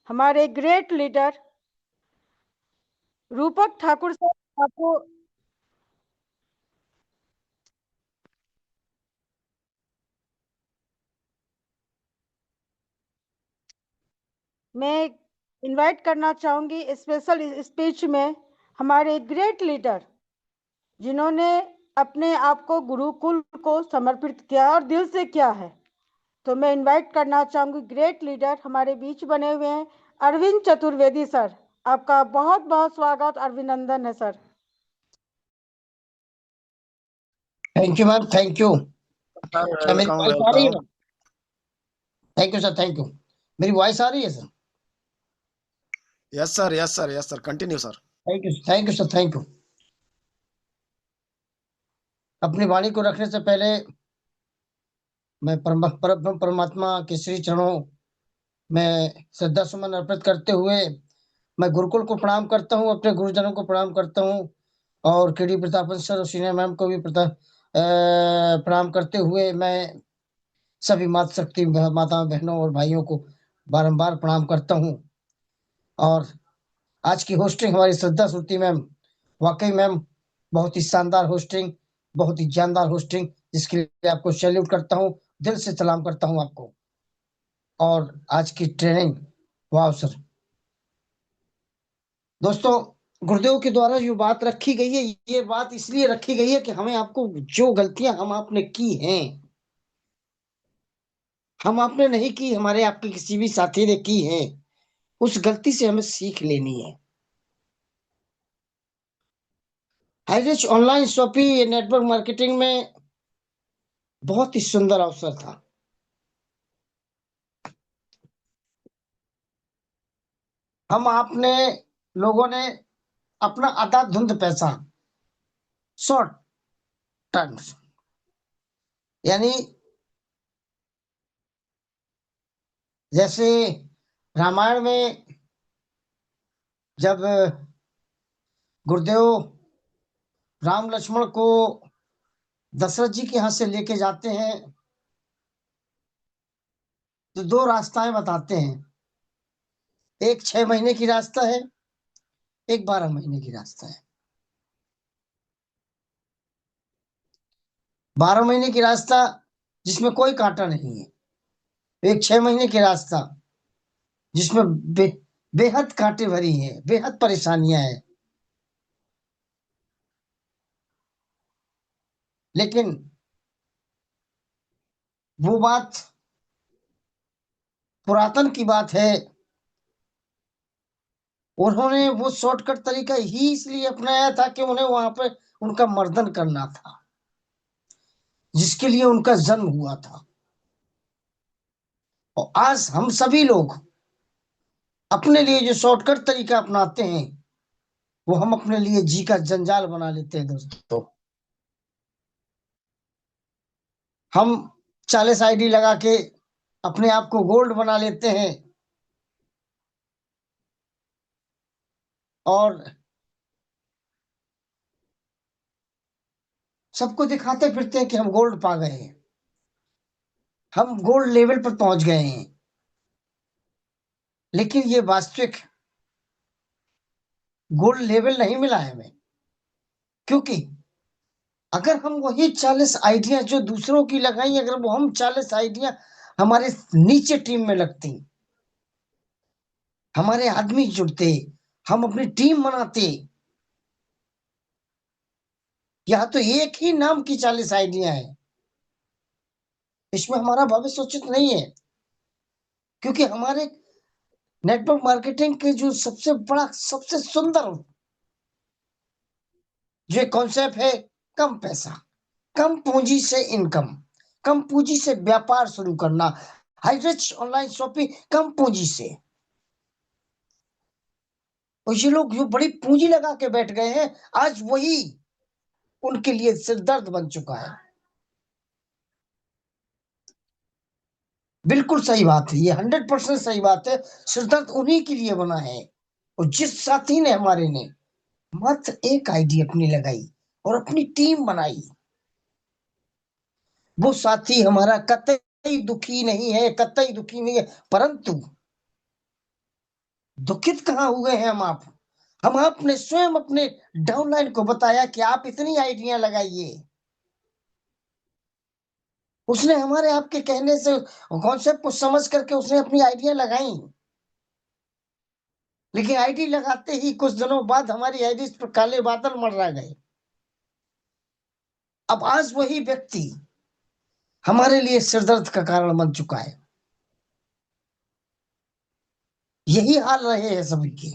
हमारे ग्रेट लीडर रूपक ठाकुर सर। आपको मैं इनवाइट करना चाहूंगी स्पेशल स्पीच में हमारे ग्रेट लीडर जिन्होंने अपने आप को गुरुकुल को समर्पित किया और दिल से किया है। तो मैं इनवाइट करना चाहूंगी ग्रेट लीडर हमारे बीच बने हुए हैं अरविंद चतुर्वेदी सर। आपका बहुत बहुत स्वागत, अभिनंदन है sir. Thank you ma'am, thank you. क्या मेरी वेलकम वॉइस आ रही है welcome. Ma'am? Thank you sir, thank you. मेरी वॉइस आ रही है sir? Yes sir, yes sir, yes sir, continue sir. Thank you, thank you sir, thank you. अपनी वाणी को रखने से पहले मैं परमात्मा के श्री चरणों में श्रद्धा सुमन अर्पित करते हुए मैं गुरुकुल को प्रणाम करता हूँ, अपने गुरुजनों को प्रणाम करता हूँ और केडी प्रतापन सर और सीनियर मैम को भी प्रणाम करते हुए मैं सभी मातृशक्ति माता बहनों और भाइयों को बारंबार प्रणाम करता हूँ। और आज की होस्टिंग हमारी श्रद्धा श्रुति मैम, वाकई मैम बहुत ही शानदार होस्टिंग, बहुत ही जानदार होस्टिंग, जिसके लिए आपको सैल्यूट करता हूँ, दिल से सलाम करता हूँ आपको। और आज की ट्रेनिंग, वाह सर। दोस्तों, गुरुदेव के द्वारा जो बात रखी गई है, ये बात इसलिए रखी गई है कि हमें आपको जो गलतियां हम आपने की हैं, हम आपने नहीं की, हमारे आपके किसी भी साथी ने की है, उस गलती से हमें सीख लेनी है। Highrich online shopping network marketing में बहुत ही सुंदर अवसर था। हम आपने लोगों ने अपना अंधाधुंध पैसा, शॉर्ट टर्म्स, यानी जैसे रामायण में जब गुरुदेव राम लक्ष्मण को दशरथ जी के यहाँ से लेके जाते हैं तो दो रास्ताएं बताते हैं, एक 6 महीने की रास्ता है, एक 12 महीने की रास्ता है। 12 महीने की रास्ता जिसमें कोई कांटा नहीं है, एक 6 महीने की रास्ता जिसमें बेहद कांटे भरी है, बेहद परेशानियां हैं। लेकिन वो बात पुरातन की बात है, उन्होंने वो शॉर्टकट तरीका ही इसलिए अपनाया था कि उन्हें वहां पर उनका मर्दन करना था, जिसके लिए उनका जन्म हुआ था। और आज हम सभी लोग अपने लिए जो शॉर्टकट तरीका अपनाते हैं, वो हम अपने लिए जी का जंजाल बना लेते हैं। दोस्तों, हम 40 आईडी लगा के अपने आप को गोल्ड बना लेते हैं और सबको दिखाते फिरते हैं कि हम गोल्ड पा गए हैं, हम गोल्ड लेवल पर पहुंच गए हैं। लेकिन ये वास्तविक गोल्ड लेवल नहीं मिला है हमें, क्योंकि अगर हम वही 40 आइडिया जो दूसरों की लगाई, अगर वो हम 40 आइडिया हमारे नीचे टीम में लगती, हमारे आदमी जुड़ते, हम अपनी टीम बनाते, यहाँ तो एक ही नाम की 40 आइडिया है, इसमें हमारा भविष्य उचित नहीं है। क्योंकि हमारे नेटवर्क मार्केटिंग के जो सबसे बड़ा, सबसे सुंदर जो कॉन्सेप्ट है, कम पैसा, कम पूंजी से इनकम, कम पूंजी से व्यापार शुरू करना, हाईरिच ऑनलाइन शॉपिंग कम पूंजी से। और ये लोग जो बड़ी पूंजी लगा के बैठ गए हैं, आज वही उनके लिए सिरदर्द बन चुका है। बिल्कुल सही बात है, ये 100% सही बात है। सिरदर्द उन्हीं के लिए बना है। और जिस साथी ने हमारे ने मात्र एक आईडी अपनी लगाई और अपनी टीम बनाई, वो साथी हमारा कतई दुखी नहीं है, कतई दुखी नहीं है। परंतु दुखित कहाँ हुए हैं हम आपने स्वयं अपने डाउनलाइन को बताया कि आप इतनी आइडियां लगाइए। उसने हमारे आपके कहने से कॉन्सेप्ट को समझ करके उसने अपनी आइडिया लगाई, लेकिन आईडी लगाते ही कुछ दिनों बाद हमारी आईडी पर काले बादल मंडरा गए। अब आज वही व्यक्ति हमारे लिए सिरदर्द का कारण बन चुका है। यही हाल रहे हैं सभी के।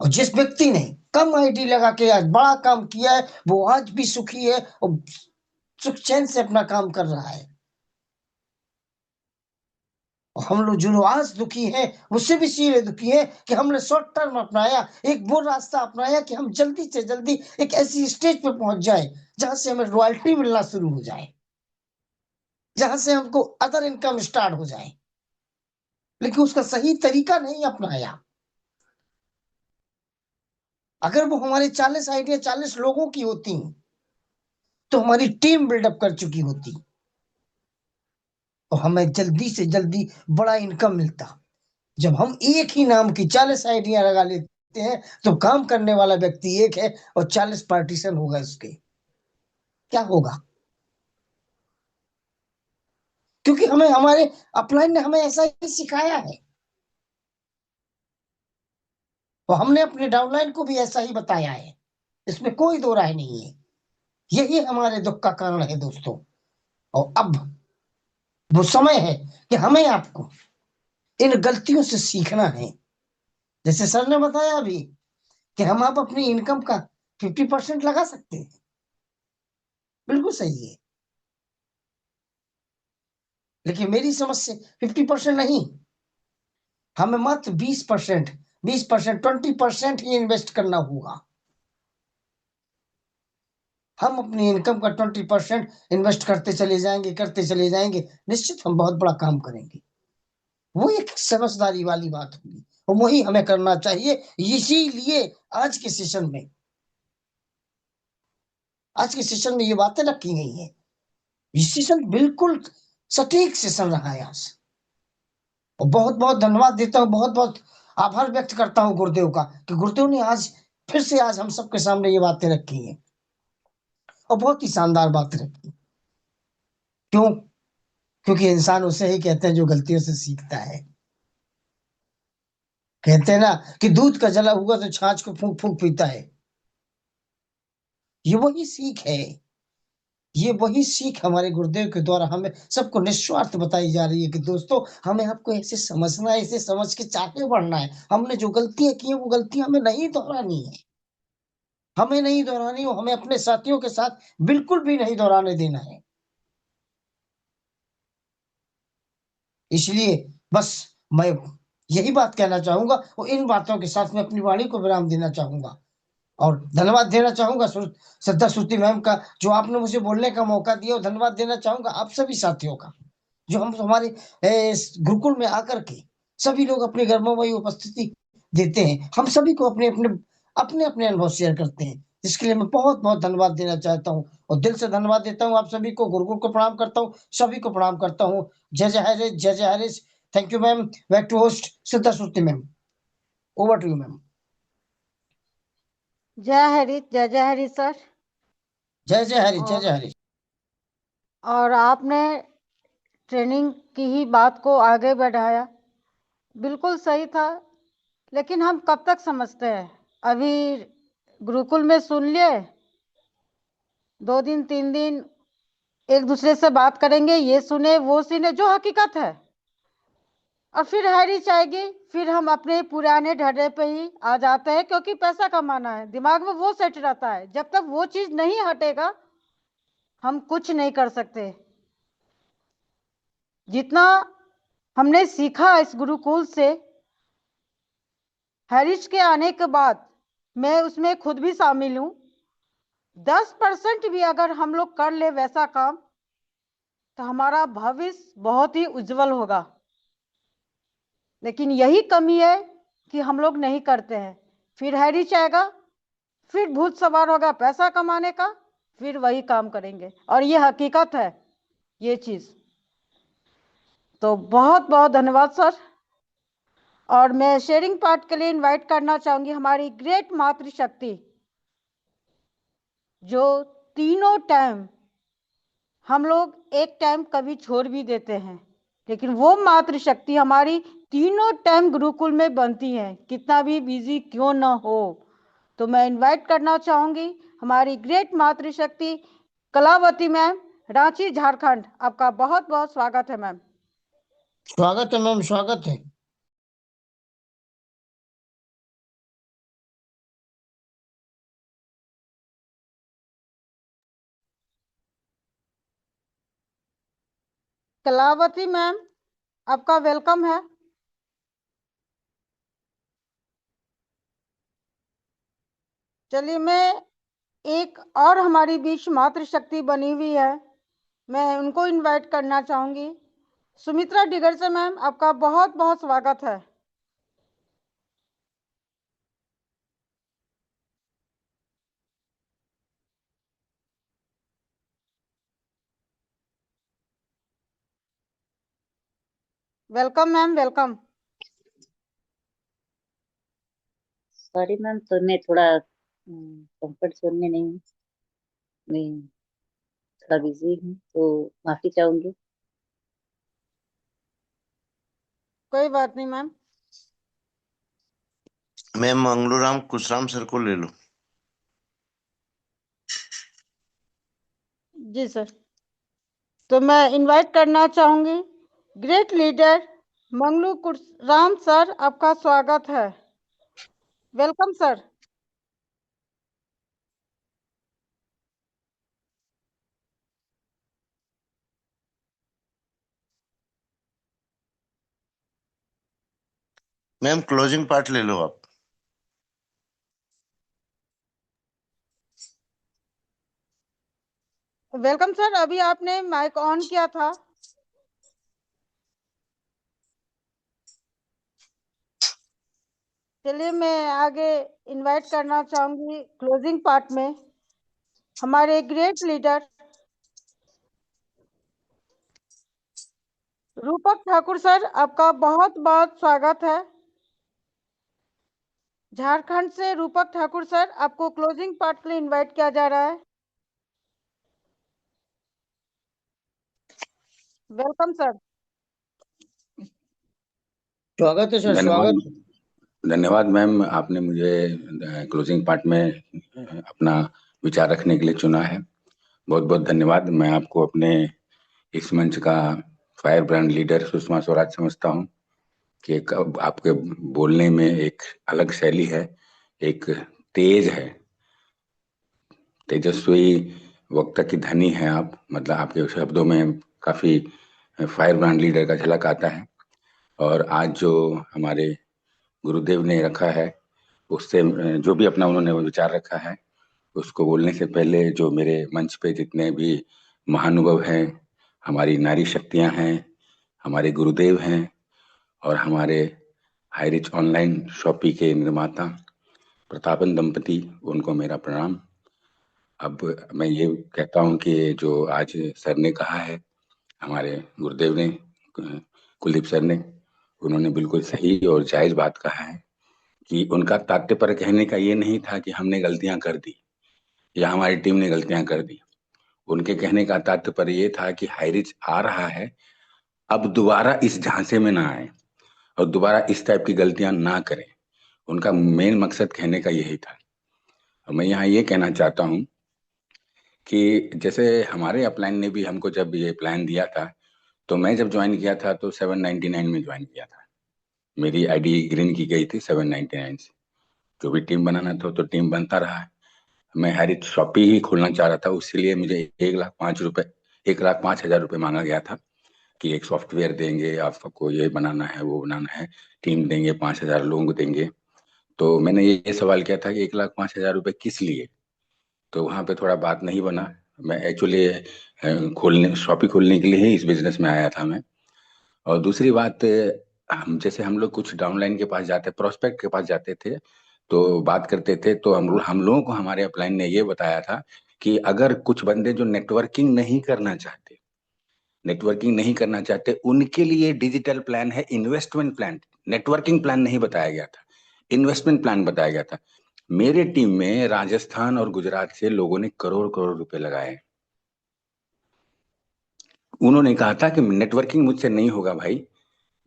और जिस व्यक्ति ने कम आईडी लगा के आज बड़ा काम किया है, वो आज भी सुखी है और सुख चैन से अपना काम कर रहा है। और हम लोग जो आज दुखी हैं, उससे भी सीधे दुखी हैं कि हमने शॉर्ट टर्म अपनाया, एक वो रास्ता अपनाया कि हम जल्दी से जल्दी एक ऐसी स्टेज पे पहुंच जाए जहां से हमें रॉयल्टी मिलना शुरू हो जाए, जहां से हमको अदर इनकम स्टार्ट हो जाए। लेकिन उसका सही तरीका नहीं अपनाया। अगर वो हमारी 40 आइडिया 40 लोगों की होती तो हमारी टीम बिल्डअप कर चुकी होती और हमें जल्दी से जल्दी बड़ा इनकम मिलता। जब हम एक ही नाम की 40 आइडिया लगा लेते हैं तो काम करने वाला व्यक्ति एक है और 40 पार्टीशन होगा उसके, क्या होगा? क्योंकि हमें हमारे अपलाइन ने हमें ऐसा ही सिखाया है और हमने अपने डाउनलाइन को भी ऐसा ही बताया है। इसमें कोई दो राय नहीं है। यही हमारे दुख का कारण है दोस्तों। और अब वो समय है कि हमें आपको इन गलतियों से सीखना है। जैसे सर ने बताया अभी कि हम आप अपनी इनकम का 50% लगा सकते हैं, बिल्कुल सही है। लेकिन मेरी समझ से 50% नहीं, हमें मात्र 20%, 20% ही इन्वेस्ट करना होगा। हम अपनी इनकम का 20% इन्वेस्ट करते चले जाएंगे, निश्चित हम बहुत बड़ा काम करेंगे। वो एक समझदारी वाली बात होगी और वही हमें करना चाहिए। इसीलिए आज के सेशन में ये बातें रखी गई हैं। ये सेशन बिल्कुल सटीक सेशन रहा है आज। और बहुत बहुत धन्यवाद देता हूँ, बहुत बहुत आभार व्यक्त करता हूँ गुरुदेव का कि गुरुदेव ने आज फिर से आज हम सबके सामने ये बातें रखी हैं और बहुत ही शानदार बातें रखी। क्यों? क्योंकि इंसान उसे ही कहते हैं जो गलतियों से सीखता है। कहते हैं ना कि दूध का जला हुआ तो छाछ को फूंक फूंक पीता है। ये वही सीख है, ये वही सीख हमारे गुरुदेव के द्वारा हमें सबको निस्वार्थ बताई जा रही है कि दोस्तों हमें आपको ऐसे समझना है, ऐसे समझ के आगे बढ़ना है। हमने जो गलतियां की है वो गलतियां हमें नहीं दोहरानी है, हमें नहीं दोहरानी हो, हमें अपने साथियों के साथ बिल्कुल भी नहीं दोहराने देना है। इसलिए बस मैं यही बात कहना चाहूंगा और इन बातों के साथ मैं अपनी वाणी को विराम देना चाहूंगा और धन्यवाद देना चाहूंगा श्रद्धा श्रुति मैम का, जो आपने मुझे बोलने का मौका दिया। और धन्यवाद देना चाहूंगा आप सभी साथियों का, जो हम हमारे इस गुरुकुल में आकर के सभी लोग अपने गर्ममयी उपस्थिति देते हैं। हम सभी को अपने अपने अपने अपने अनुभव शेयर करते हैं, जिसके लिए मैं बहुत बहुत धन्यवाद देना चाहता हूँ और दिल से धन्यवाद देता हूँ आप सभी को। गुरुकुल को प्रणाम करता हूँ, सभी को प्रणाम करता हूँ। जय जय हरीश, जय जय Harish. Thank you ma'am. Back to host Shraddha Shruti ma'am, over to you ma'am. जय हरी, जय जय हरी सर। जय जय हरीश, जय जय हरीश। और आपने ट्रेनिंग की ही बात को आगे बढ़ाया, बिल्कुल सही था। लेकिन हम कब तक समझते हैं? अभी गुरुकुल में सुन लिए, 2 दिन 3 दिन एक दूसरे से बात करेंगे, ये सुने वो सुने, जो हकीकत है, और फिर हैरिश आएगी, फिर हम अपने पुराने ढर्रे पे ही आ जाते हैं, क्योंकि पैसा कमाना है, दिमाग में वो सेट रहता है। जब तक वो चीज नहीं हटेगा हम कुछ नहीं कर सकते। जितना हमने सीखा इस गुरुकुल से, हैरिश के आने के बाद मैं उसमें खुद भी शामिल हूं। 10% भी अगर हम लोग कर ले वैसा काम तो हमारा भविष्य बहुत ही उज्जवल होगा। लेकिन यही कमी है कि हम लोग नहीं करते हैं। फिर हैरिच आएगा, फिर भूत सवार होगा पैसा कमाने का, फिर वही काम करेंगे, और ये हकीकत है ये चीज। तो बहुत बहुत धन्यवाद सर। और मैं शेयरिंग पार्ट के लिए इनवाइट करना चाहूंगी हमारी ग्रेट मातृशक्ति, जो तीनों टाइम हम लोग एक टाइम कभी छोड़ भी देते हैं, लेकिन वो मातृशक्ति हमारी तीनों टाइम गुरुकुल में बनती है, कितना भी बिजी क्यों ना हो। तो मैं इनवाइट करना चाहूंगी हमारी ग्रेट मातृशक्ति कलावती मैम, रांची झारखंड। आपका बहुत बहुत स्वागत है मैम। स्वागत है मैम, स्वागत है। कलावती मैम, आपका वेलकम है। चलिए, मैं एक और हमारी बीच मातृशक्ति बनी हुई है, मैं उनको इनवाइट करना चाहूंगी। सुमित्रा डिगर से मैम, आपका बहुत बहुत स्वागत है। Welcome ma'am, welcome. Sorry ma'am, तो मैं थोड़ा कंफर्ट जोन में नहीं हूँ, मैं थोड़ा बिजी हूँ, तो माफी चाहूंगी। कोई बात नहीं मैम। मैं मंगलूराम कुशराम सर को ले लूं। जी सर। तो मैं इनवाइट करना चाहूंगी great leader Manglu Ram sir, आपका स्वागत है। Welcome sir. Ma'am closing part ले लो आप। वेलकम सर, अभी आपने माइक ऑन किया था। चलिए, मैं आगे इनवाइट करना चाहूंगी क्लोजिंग पार्ट में हमारे ग्रेट लीडर रूपक ठाकुर सर, आपका बहुत बहुत स्वागत है। झारखंड से रूपक ठाकुर सर, आपको क्लोजिंग पार्ट के लिए इनवाइट किया जा रहा है। Welcome sir. स्वागत है सर, धन्यवाद। स्वागत। धन्यवाद मैम, आपने मुझे क्लोजिंग पार्ट में अपना विचार रखने के लिए चुना है। बहुत बहुत धन्यवाद। मैं आपको अपने इस मंच का fire brand leader Sushma Swaraj समझता हूँ कि आपके बोलने में एक अलग शैली है, एक तेज है, तेजस्वी वक्ता की धनी है आप। मतलब आपके शब्दों में काफी फायर ब्रांड लीडर का झलक आता है। और आज जो हमारे गुरुदेव ने रखा है, उससे जो भी अपना उन्होंने विचार रखा है, उसको बोलने से पहले जो मेरे मंच पे जितने भी महानुभव हैं, हमारी नारी शक्तियां हैं, हमारे गुरुदेव हैं, और हमारे हाईरिच ऑनलाइन शॉपी के निर्माता प्रतापन दंपति, उनको मेरा प्रणाम। अब मैं ये कहता हूँ कि जो आज सर ने कहा है, हमारे गुरुदेव ने, कुलदीप सर ने, उन्होंने बिल्कुल सही और जायज बात कहा है कि उनका तात्पर्य कहने का ये नहीं था कि हमने गलतियां कर दी या हमारी टीम ने गलतियां कर दी। उनके कहने का तात्पर्य ये था कि हाईरिच आ रहा है, अब दोबारा इस झांसे में ना आए और दोबारा इस टाइप की गलतियां ना करें। उनका मेन मकसद कहने का यही था। और मैं यहाँ ये कहना चाहता हूँ कि जैसे हमारे अपलाइन ने भी हमको जब ये प्लान दिया था, तो मैं जब ज्वाइन किया था तो 799 में ज्वाइन किया था। मेरी आईडी ग्रीन की गई थी 799 से। जो भी टीम बनाना था तो टीम बनता रहा है। मैं हैरिच शॉपी ही खोलना चाह रहा था, उसीलिए मुझे 1,05,000 रुपये मांगा गया था कि एक सॉफ्टवेयर देंगे, आपको ये बनाना है वो बनाना है, टीम देंगे, 5,000 लोगों को देंगे। तो मैंने ये सवाल किया था कि 1,05,000 रुपए किस लिए। तो वहां पे थोड़ा बात नहीं बना। मैं एक्चुअली खोलने शॉप ही खोलने के लिए ही इस बिजनेस में आया था मैं। और दूसरी बात, हम लोग कुछ डाउनलाइन के पास जाते, प्रोस्पेक्ट के पास जाते थे, तो बात करते थे, तो हम लोगों को हमारे अपलाइन ने ये बताया था कि अगर कुछ बंदे जो नेटवर्किंग नहीं करना चाहते उनके लिए डिजिटल प्लान है, इन्वेस्टमेंट प्लान। नेटवर्किंग प्लान नहीं बताया गया था, इन्वेस्टमेंट प्लान बताया गया था। मेरे टीम में राजस्थान और गुजरात से लोगों ने करोड़ करोड़ रुपए लगाए। उन्होंने कहा था कि नेटवर्किंग मुझसे नहीं होगा भाई,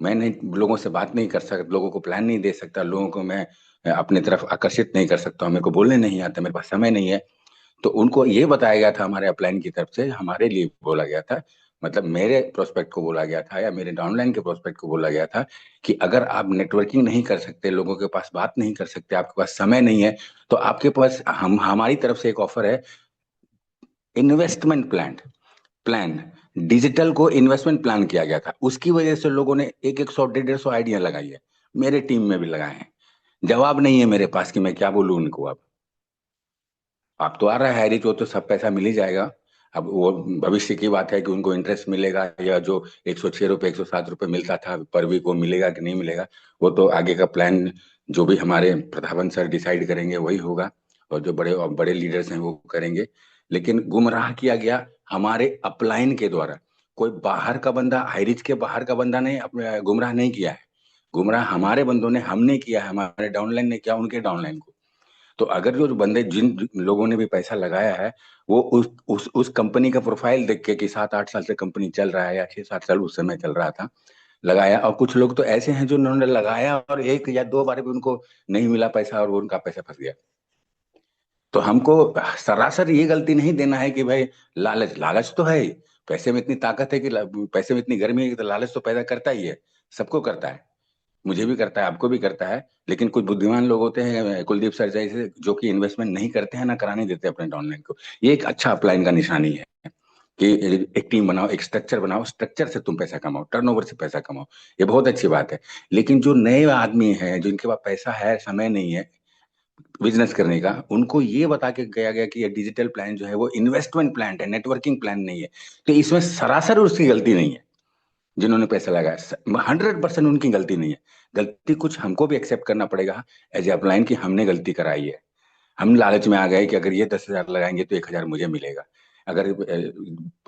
मैं नहीं, लोगों से बात नहीं कर सकता, लोगों को प्लान नहीं दे सकता, लोगों को मैं अपनी तरफ आकर्षित नहीं कर सकता हूँ, मेरे को बोलने नहीं आता, मेरे पास समय नहीं है। तो उनको ये बताया गया था, हमारे अपलाइन की तरफ से हमारे लिए बोला गया था, मतलब मेरे प्रोस्पेक्ट को बोला गया था या मेरे डाउनलाइन के प्रोस्पेक्ट को बोला गया था कि अगर आप नेटवर्किंग नहीं कर सकते, लोगों के पास बात नहीं कर सकते, आपके पास समय नहीं है, तो आपके पास हमारी तरफ से एक ऑफर है, इन्वेस्टमेंट प्लान। प्लान डिजिटल को इन्वेस्टमेंट प्लान किया गया था। उसकी वजह से लोगों ने एक एक 100 150 आइडिया लगाई है, मेरे टीम में भी लगाए हैं। जवाब नहीं है मेरे पास कि मैं क्या बोलूं उनको। अब आप तो आ रहा है हैरिज, वो तो सब पैसा मिल ही जाएगा। अब वो भविष्य की बात है कि उनको इंटरेस्ट मिलेगा या जो 106 रुपये 107 रुपये मिलता था पर वीक वो मिलेगा कि नहीं मिलेगा, वो तो आगे का प्लान जो भी हमारे प्रधावन सर डिसाइड करेंगे वही होगा, और जो बड़े बड़े लीडर्स हैं वो करेंगे। लेकिन गुमराह किया गया हमारे अपलाइन के द्वारा। कोई बाहर का बंदा, हाईरिच के बाहर का बंदा ने अपने गुमराह नहीं किया है, गुमराह हमारे बंदों ने, हमने किया है, हमारे डाउनलाइन ने किया उनके डाउनलाइन को। तो अगर जो बंदे, जिन लोगों ने भी पैसा लगाया है, वो उस कंपनी का प्रोफाइल देख के कि 7 8 साल से कंपनी चल रहा है या 6 7 साल उस समय चल रहा था, लगाया। और कुछ लोग तो ऐसे हैं जो उन्होंने लगाया और 1 या 2 बार भी उनको नहीं मिला पैसा और वो उनका पैसा फंस गया। तो हमको सरासर ये गलती नहीं देना है कि भाई लालच, लालच तो है ही, पैसे में इतनी ताकत है कि पैसे में इतनी गर्मी है कि तो लालच तो पैदा करता ही है, सबको करता है, मुझे भी करता है, आपको भी करता है। लेकिन कुछ बुद्धिमान लोग होते हैं कुलदीप सर जैसे, जो कि इन्वेस्टमेंट नहीं करते हैं ना कराने देते अपने डाउनलाइन को। ये एक अच्छा अपलाइन का निशानी है कि एक टीम बनाओ, एक स्ट्रक्चर बनाओ, स्ट्रक्चर से तुम पैसा कमाओ, टर्नओवर से पैसा कमाओ, ये बहुत अच्छी बात है। लेकिन जो नए आदमी हैं, जिनके पास पैसा है, समय नहीं है बिजनेस करने का, उनको ये बता के गया गया कि ये डिजिटल प्लान जो है वो इन्वेस्टमेंट प्लान है, नेटवर्किंग प्लान नहीं है। तो इसमें सरासर उसकी गलती नहीं है, जिन्होंने पैसा लगाया 100% उनकी गलती नहीं है। गलती कुछ हमको भी एक्सेप्ट करना पड़ेगा एज ए अपलाइन की हमने गलती कराई है। हम लालच में आ गए कि अगर ये 10,000 लगाएंगे तो 1,000 मुझे मिलेगा, अगर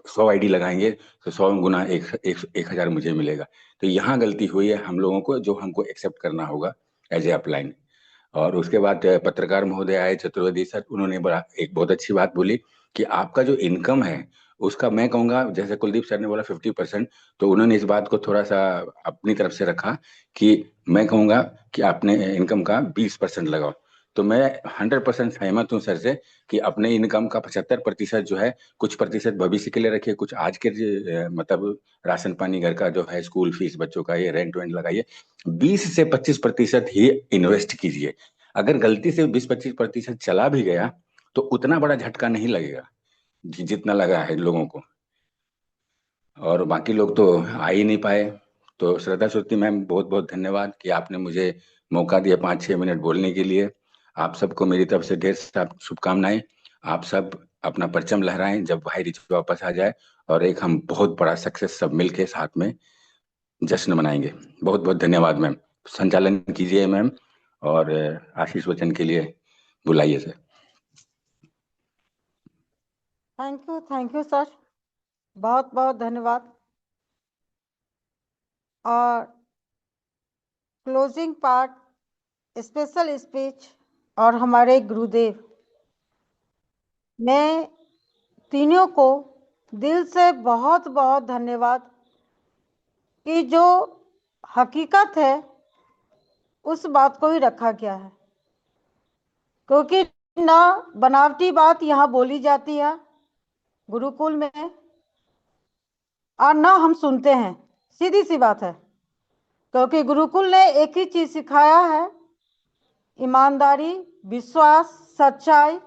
100 आईडी लगाएंगे तो 100 गुना 1,000 मुझे मिलेगा। तो यहाँ गलती हुई है हम लोगों को, जो हमको एक्सेप्ट करना होगा एज ए अपलाइन। और उसके बाद पत्रकार महोदय आए, चतुर्वेदी सर, उन्होंने बड़ा एक बहुत अच्छी बात बोली कि आपका जो इनकम है उसका, मैं कहूंगा जैसे कुलदीप सर ने बोला 50%, तो उन्होंने इस बात को थोड़ा सा अपनी तरफ से रखा कि मैं कहूंगा कि आपने इनकम का 20% लगाओ। तो मैं 100% सहमत हूँ सर से कि अपने इनकम का 75% जो है, कुछ प्रतिशत भविष्य के लिए रखिए, कुछ आज के मतलब राशन पानी, घर का जो है, स्कूल फीस बच्चों का, ये रेंट वेंट लगाइए। 20 से 25% ही इन्वेस्ट कीजिए। अगर गलती से 20 25% चला भी गया तो उतना बड़ा झटका नहीं लगेगा जितना लगा है लोगों को। और बाकी लोग तो आ ही नहीं पाए। तो श्रद्धा श्रुति मैम, बहुत बहुत धन्यवाद कि आपने मुझे मौका दिया 5 6 मिनट बोलने के लिए। आप सबको मेरी तरफ से ढेर सारी शुभकामनाएं। आप सब अपना परचम लहराएं जब भाई रिच वापस आ जाए, और एक हम बहुत बड़ा सक्सेस सब मिलके साथ में जश्न मनाएंगे। बहुत बहुत धन्यवाद मैम। संचालन कीजिए मैम, और आशीष वचन के लिए बुलाइए सर। थैंक यू सर, बहुत बहुत धन्यवाद। और क्लोजिंग पार्ट, स्पेशल स्पीच और हमारे गुरुदेव, मैं तीनों को दिल से बहुत बहुत धन्यवाद कि जो हकीकत है उस बात को ही रखा गया है, क्योंकि ना बनावटी बात यहाँ बोली जाती है गुरुकुल में, और ना हम सुनते हैं, सीधी सी बात है। क्योंकि गुरुकुल ने एक ही चीज सिखाया है, ईमानदारी, विश्वास, सच्चाई,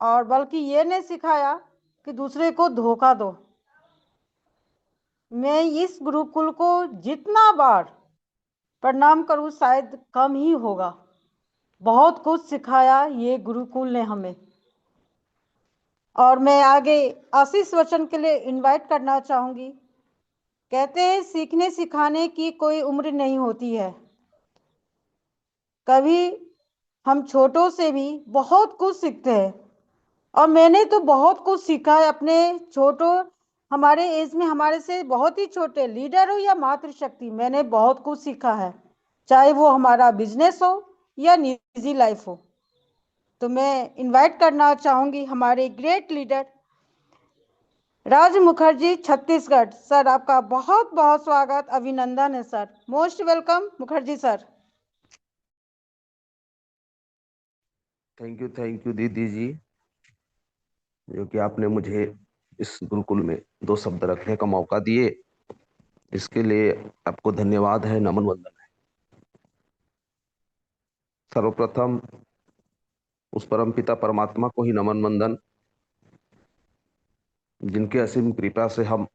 और बल्कि ये नहीं सिखाया कि दूसरे को धोखा दो। मैं इस गुरुकुल को जितना बार प्रणाम करूं शायद कम ही होगा। बहुत कुछ सिखाया ये गुरुकुल ने हमें। और मैं आगे आशीष वचन के लिए इनवाइट करना चाहूंगी। कहते हैं सीखने सिखाने की कोई उम्र नहीं होती है। कभी हम छोटों से भी बहुत कुछ सीखते हैं, और मैंने तो बहुत कुछ सीखा है अपने छोटों, हमारे एज में हमारे से बहुत ही छोटे लीडर हो या मातृशक्ति, मैंने बहुत कुछ सीखा है, चाहे वो हमारा बिजनेस हो या निजी लाइफ हो। तो मैं इनवाइट करना चाहूंगी हमारे ग्रेट लीडर राज मुखर्जी छत्तीसगढ़ सर, आपका बहुत बहुत स्वागत अभिनंदन है sir. Most welcome Mukherjee sir. Thank you दीदी जी, जो कि आपने मुझे इस गुरुकुल में 2 शब्द रखने का मौका दिए, इसके लिए आपको धन्यवाद है, नमन वंदन है। सर्वप्रथम उस परम पिता परमात्मा को ही नमन वंदन, जिनके असीम कृपा से हम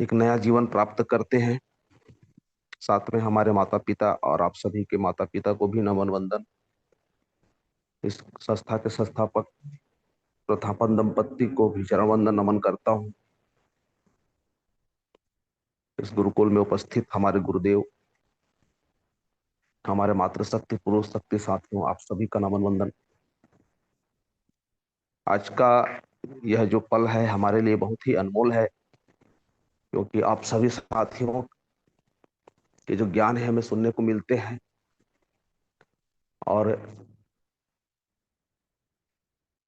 एक नया जीवन प्राप्त करते हैं। साथ में हमारे माता पिता और आप सभी के माता पिता को भी नमन वंदन। इस संस्था के संस्थापक प्रथापन दंपत्ति को भी चरण वंदन नमन करता हूँ। इस गुरुकुल में उपस्थित हमारे गुरुदेव, हमारे मातृशक्ति पुरुष शक्ति साथियों, आप सभी का नमन वंदन। आज का यह जो पल है हमारे लिए बहुत ही अनमोल है, क्योंकि आप सभी साथियों के जो ज्ञान है हमें सुनने को मिलते हैं। और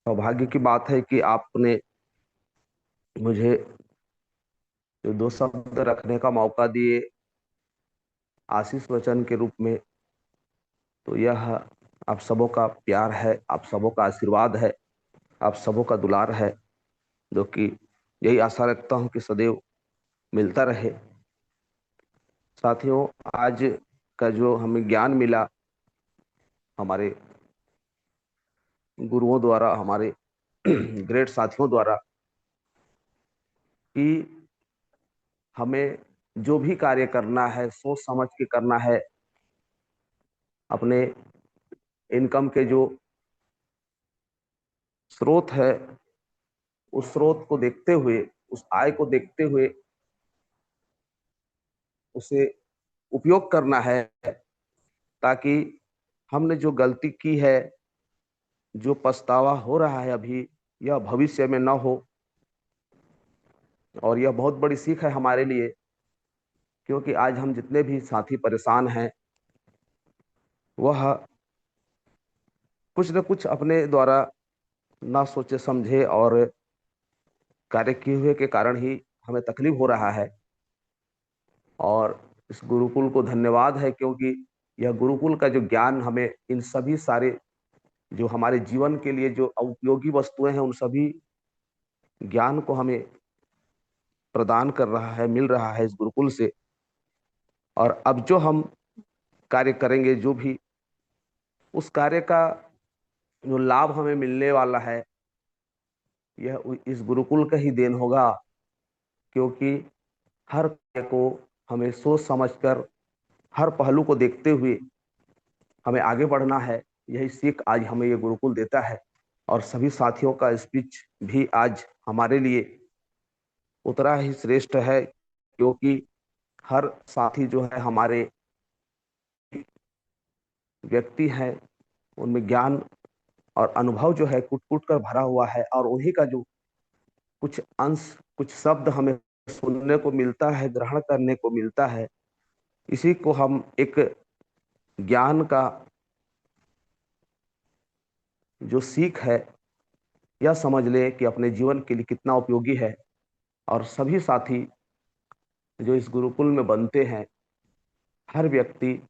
सौभाग्य की बात है कि आपने मुझे जो 2 शब्द रखने का मौका दिए आशीष वचन के रूप में, तो यह आप सबों का प्यार है, आप सबों का आशीर्वाद है, आप सबों का दुलार है, जो कि यही आशा रखता हूं कि सदैव मिलता रहे। साथियों, आज का जो हमें ज्ञान मिला हमारे गुरुओं द्वारा, हमारे ग्रेट साथियों द्वारा, कि हमें जो भी कार्य करना है सोच समझ के करना है। अपने इनकम के जो स्रोत है उस स्रोत को देखते हुए, उस आय को देखते हुए उसे उपयोग करना है, ताकि हमने जो गलती की है, जो पछतावा हो रहा है अभी, यह भविष्य में न हो। और यह बहुत बड़ी सीख है हमारे लिए, क्योंकि आज हम जितने भी साथी परेशान हैं, वह कुछ न कुछ अपने द्वारा ना सोचे समझे और कार्य किए हुए के कारण ही हमें तकलीफ हो रहा है। और इस गुरुकुल को धन्यवाद है, क्योंकि यह गुरुकुल का जो ज्ञान हमें इन सभी सारे जो हमारे जीवन के लिए जो उपयोगी वस्तुएं हैं, उन सभी ज्ञान को हमें प्रदान कर रहा है, मिल रहा है इस गुरुकुल से। और अब जो हम कार्य करेंगे, जो भी उस कार्य का जो लाभ हमें मिलने वाला है, यह इस गुरुकुल का ही देन होगा, क्योंकि हर कार्य को हमें सोच समझकर, हर पहलू को देखते हुए हमें आगे बढ़ना है। यही सीख आज हमें ये गुरुकुल देता है। और सभी साथियों का स्पीच भी आज हमारे लिए उतना ही श्रेष्ठ है, क्योंकि हर साथी जो है हमारे व्यक्ति हैं, उनमें ज्ञान और अनुभव जो है कुट कुट कर भरा हुआ है। और उन्हीं का जो कुछ अंश, कुछ शब्द हमें सुनने को मिलता है, ग्रहण करने को मिलता है, इसी को हम एक ज्ञान का जो सीख है, यह समझ ले कि अपने जीवन के लिए कितना उपयोगी है। और सभी साथी जो इस गुरुकुल में बनते हैं, हर व्यक्ति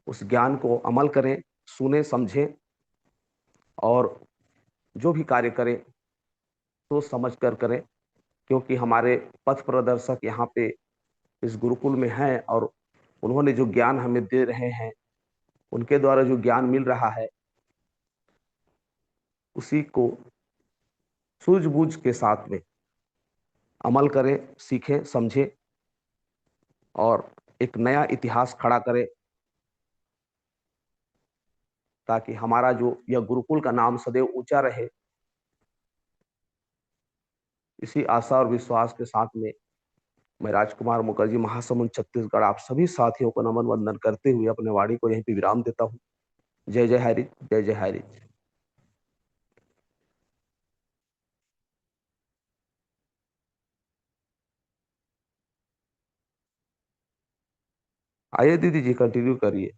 उस ज्ञान को अमल करें, सुने समझें, और जो भी कार्य करें तो समझ कर करें, क्योंकि हमारे पथ प्रदर्शक यहाँ पे इस गुरुकुल में हैं, और उन्होंने जो ज्ञान हमें दे रहे हैं, उनके द्वारा जो ज्ञान मिल रहा है, उसी को सूझबूझ के साथ में अमल करें, सीखें, समझें। और एक नया इतिहास खड़ा करे, ताकि हमारा जो यह गुरुकुल का नाम सदैव ऊंचा रहे। इसी आशा और विश्वास के साथ में मैं राजकुमार मुखर्जी, महासमुंद छत्तीसगढ़, आप सभी साथियों को नमन वंदन करते हुए अपने वाणी को यहीं पे विराम देता हूँ। जय जय हरि, जय जय हरि। आइए दीदी जी, कंटिन्यू करिए।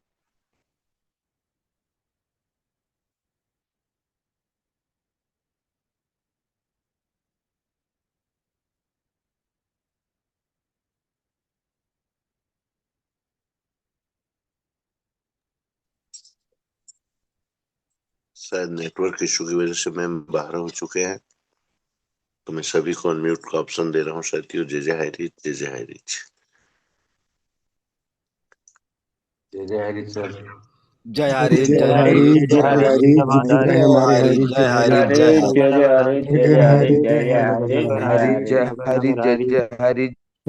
शायद नेटवर्क इशू की वजह से मैम बाहर हो चुके हैं, तो मैं सभी को अनम्यूट का ऑप्शन दे रहा हूँ। साथियों, जय जय हरि, जय जय हरि। जय जय हरि सर। जय हरि, जय जय हरि, हरि, जय हरि, जय हमारे हरि, जय हरि, जय जय हरि। हरि, जय हरि, जय हरि, हरि, जय हरि, जय जय हरि।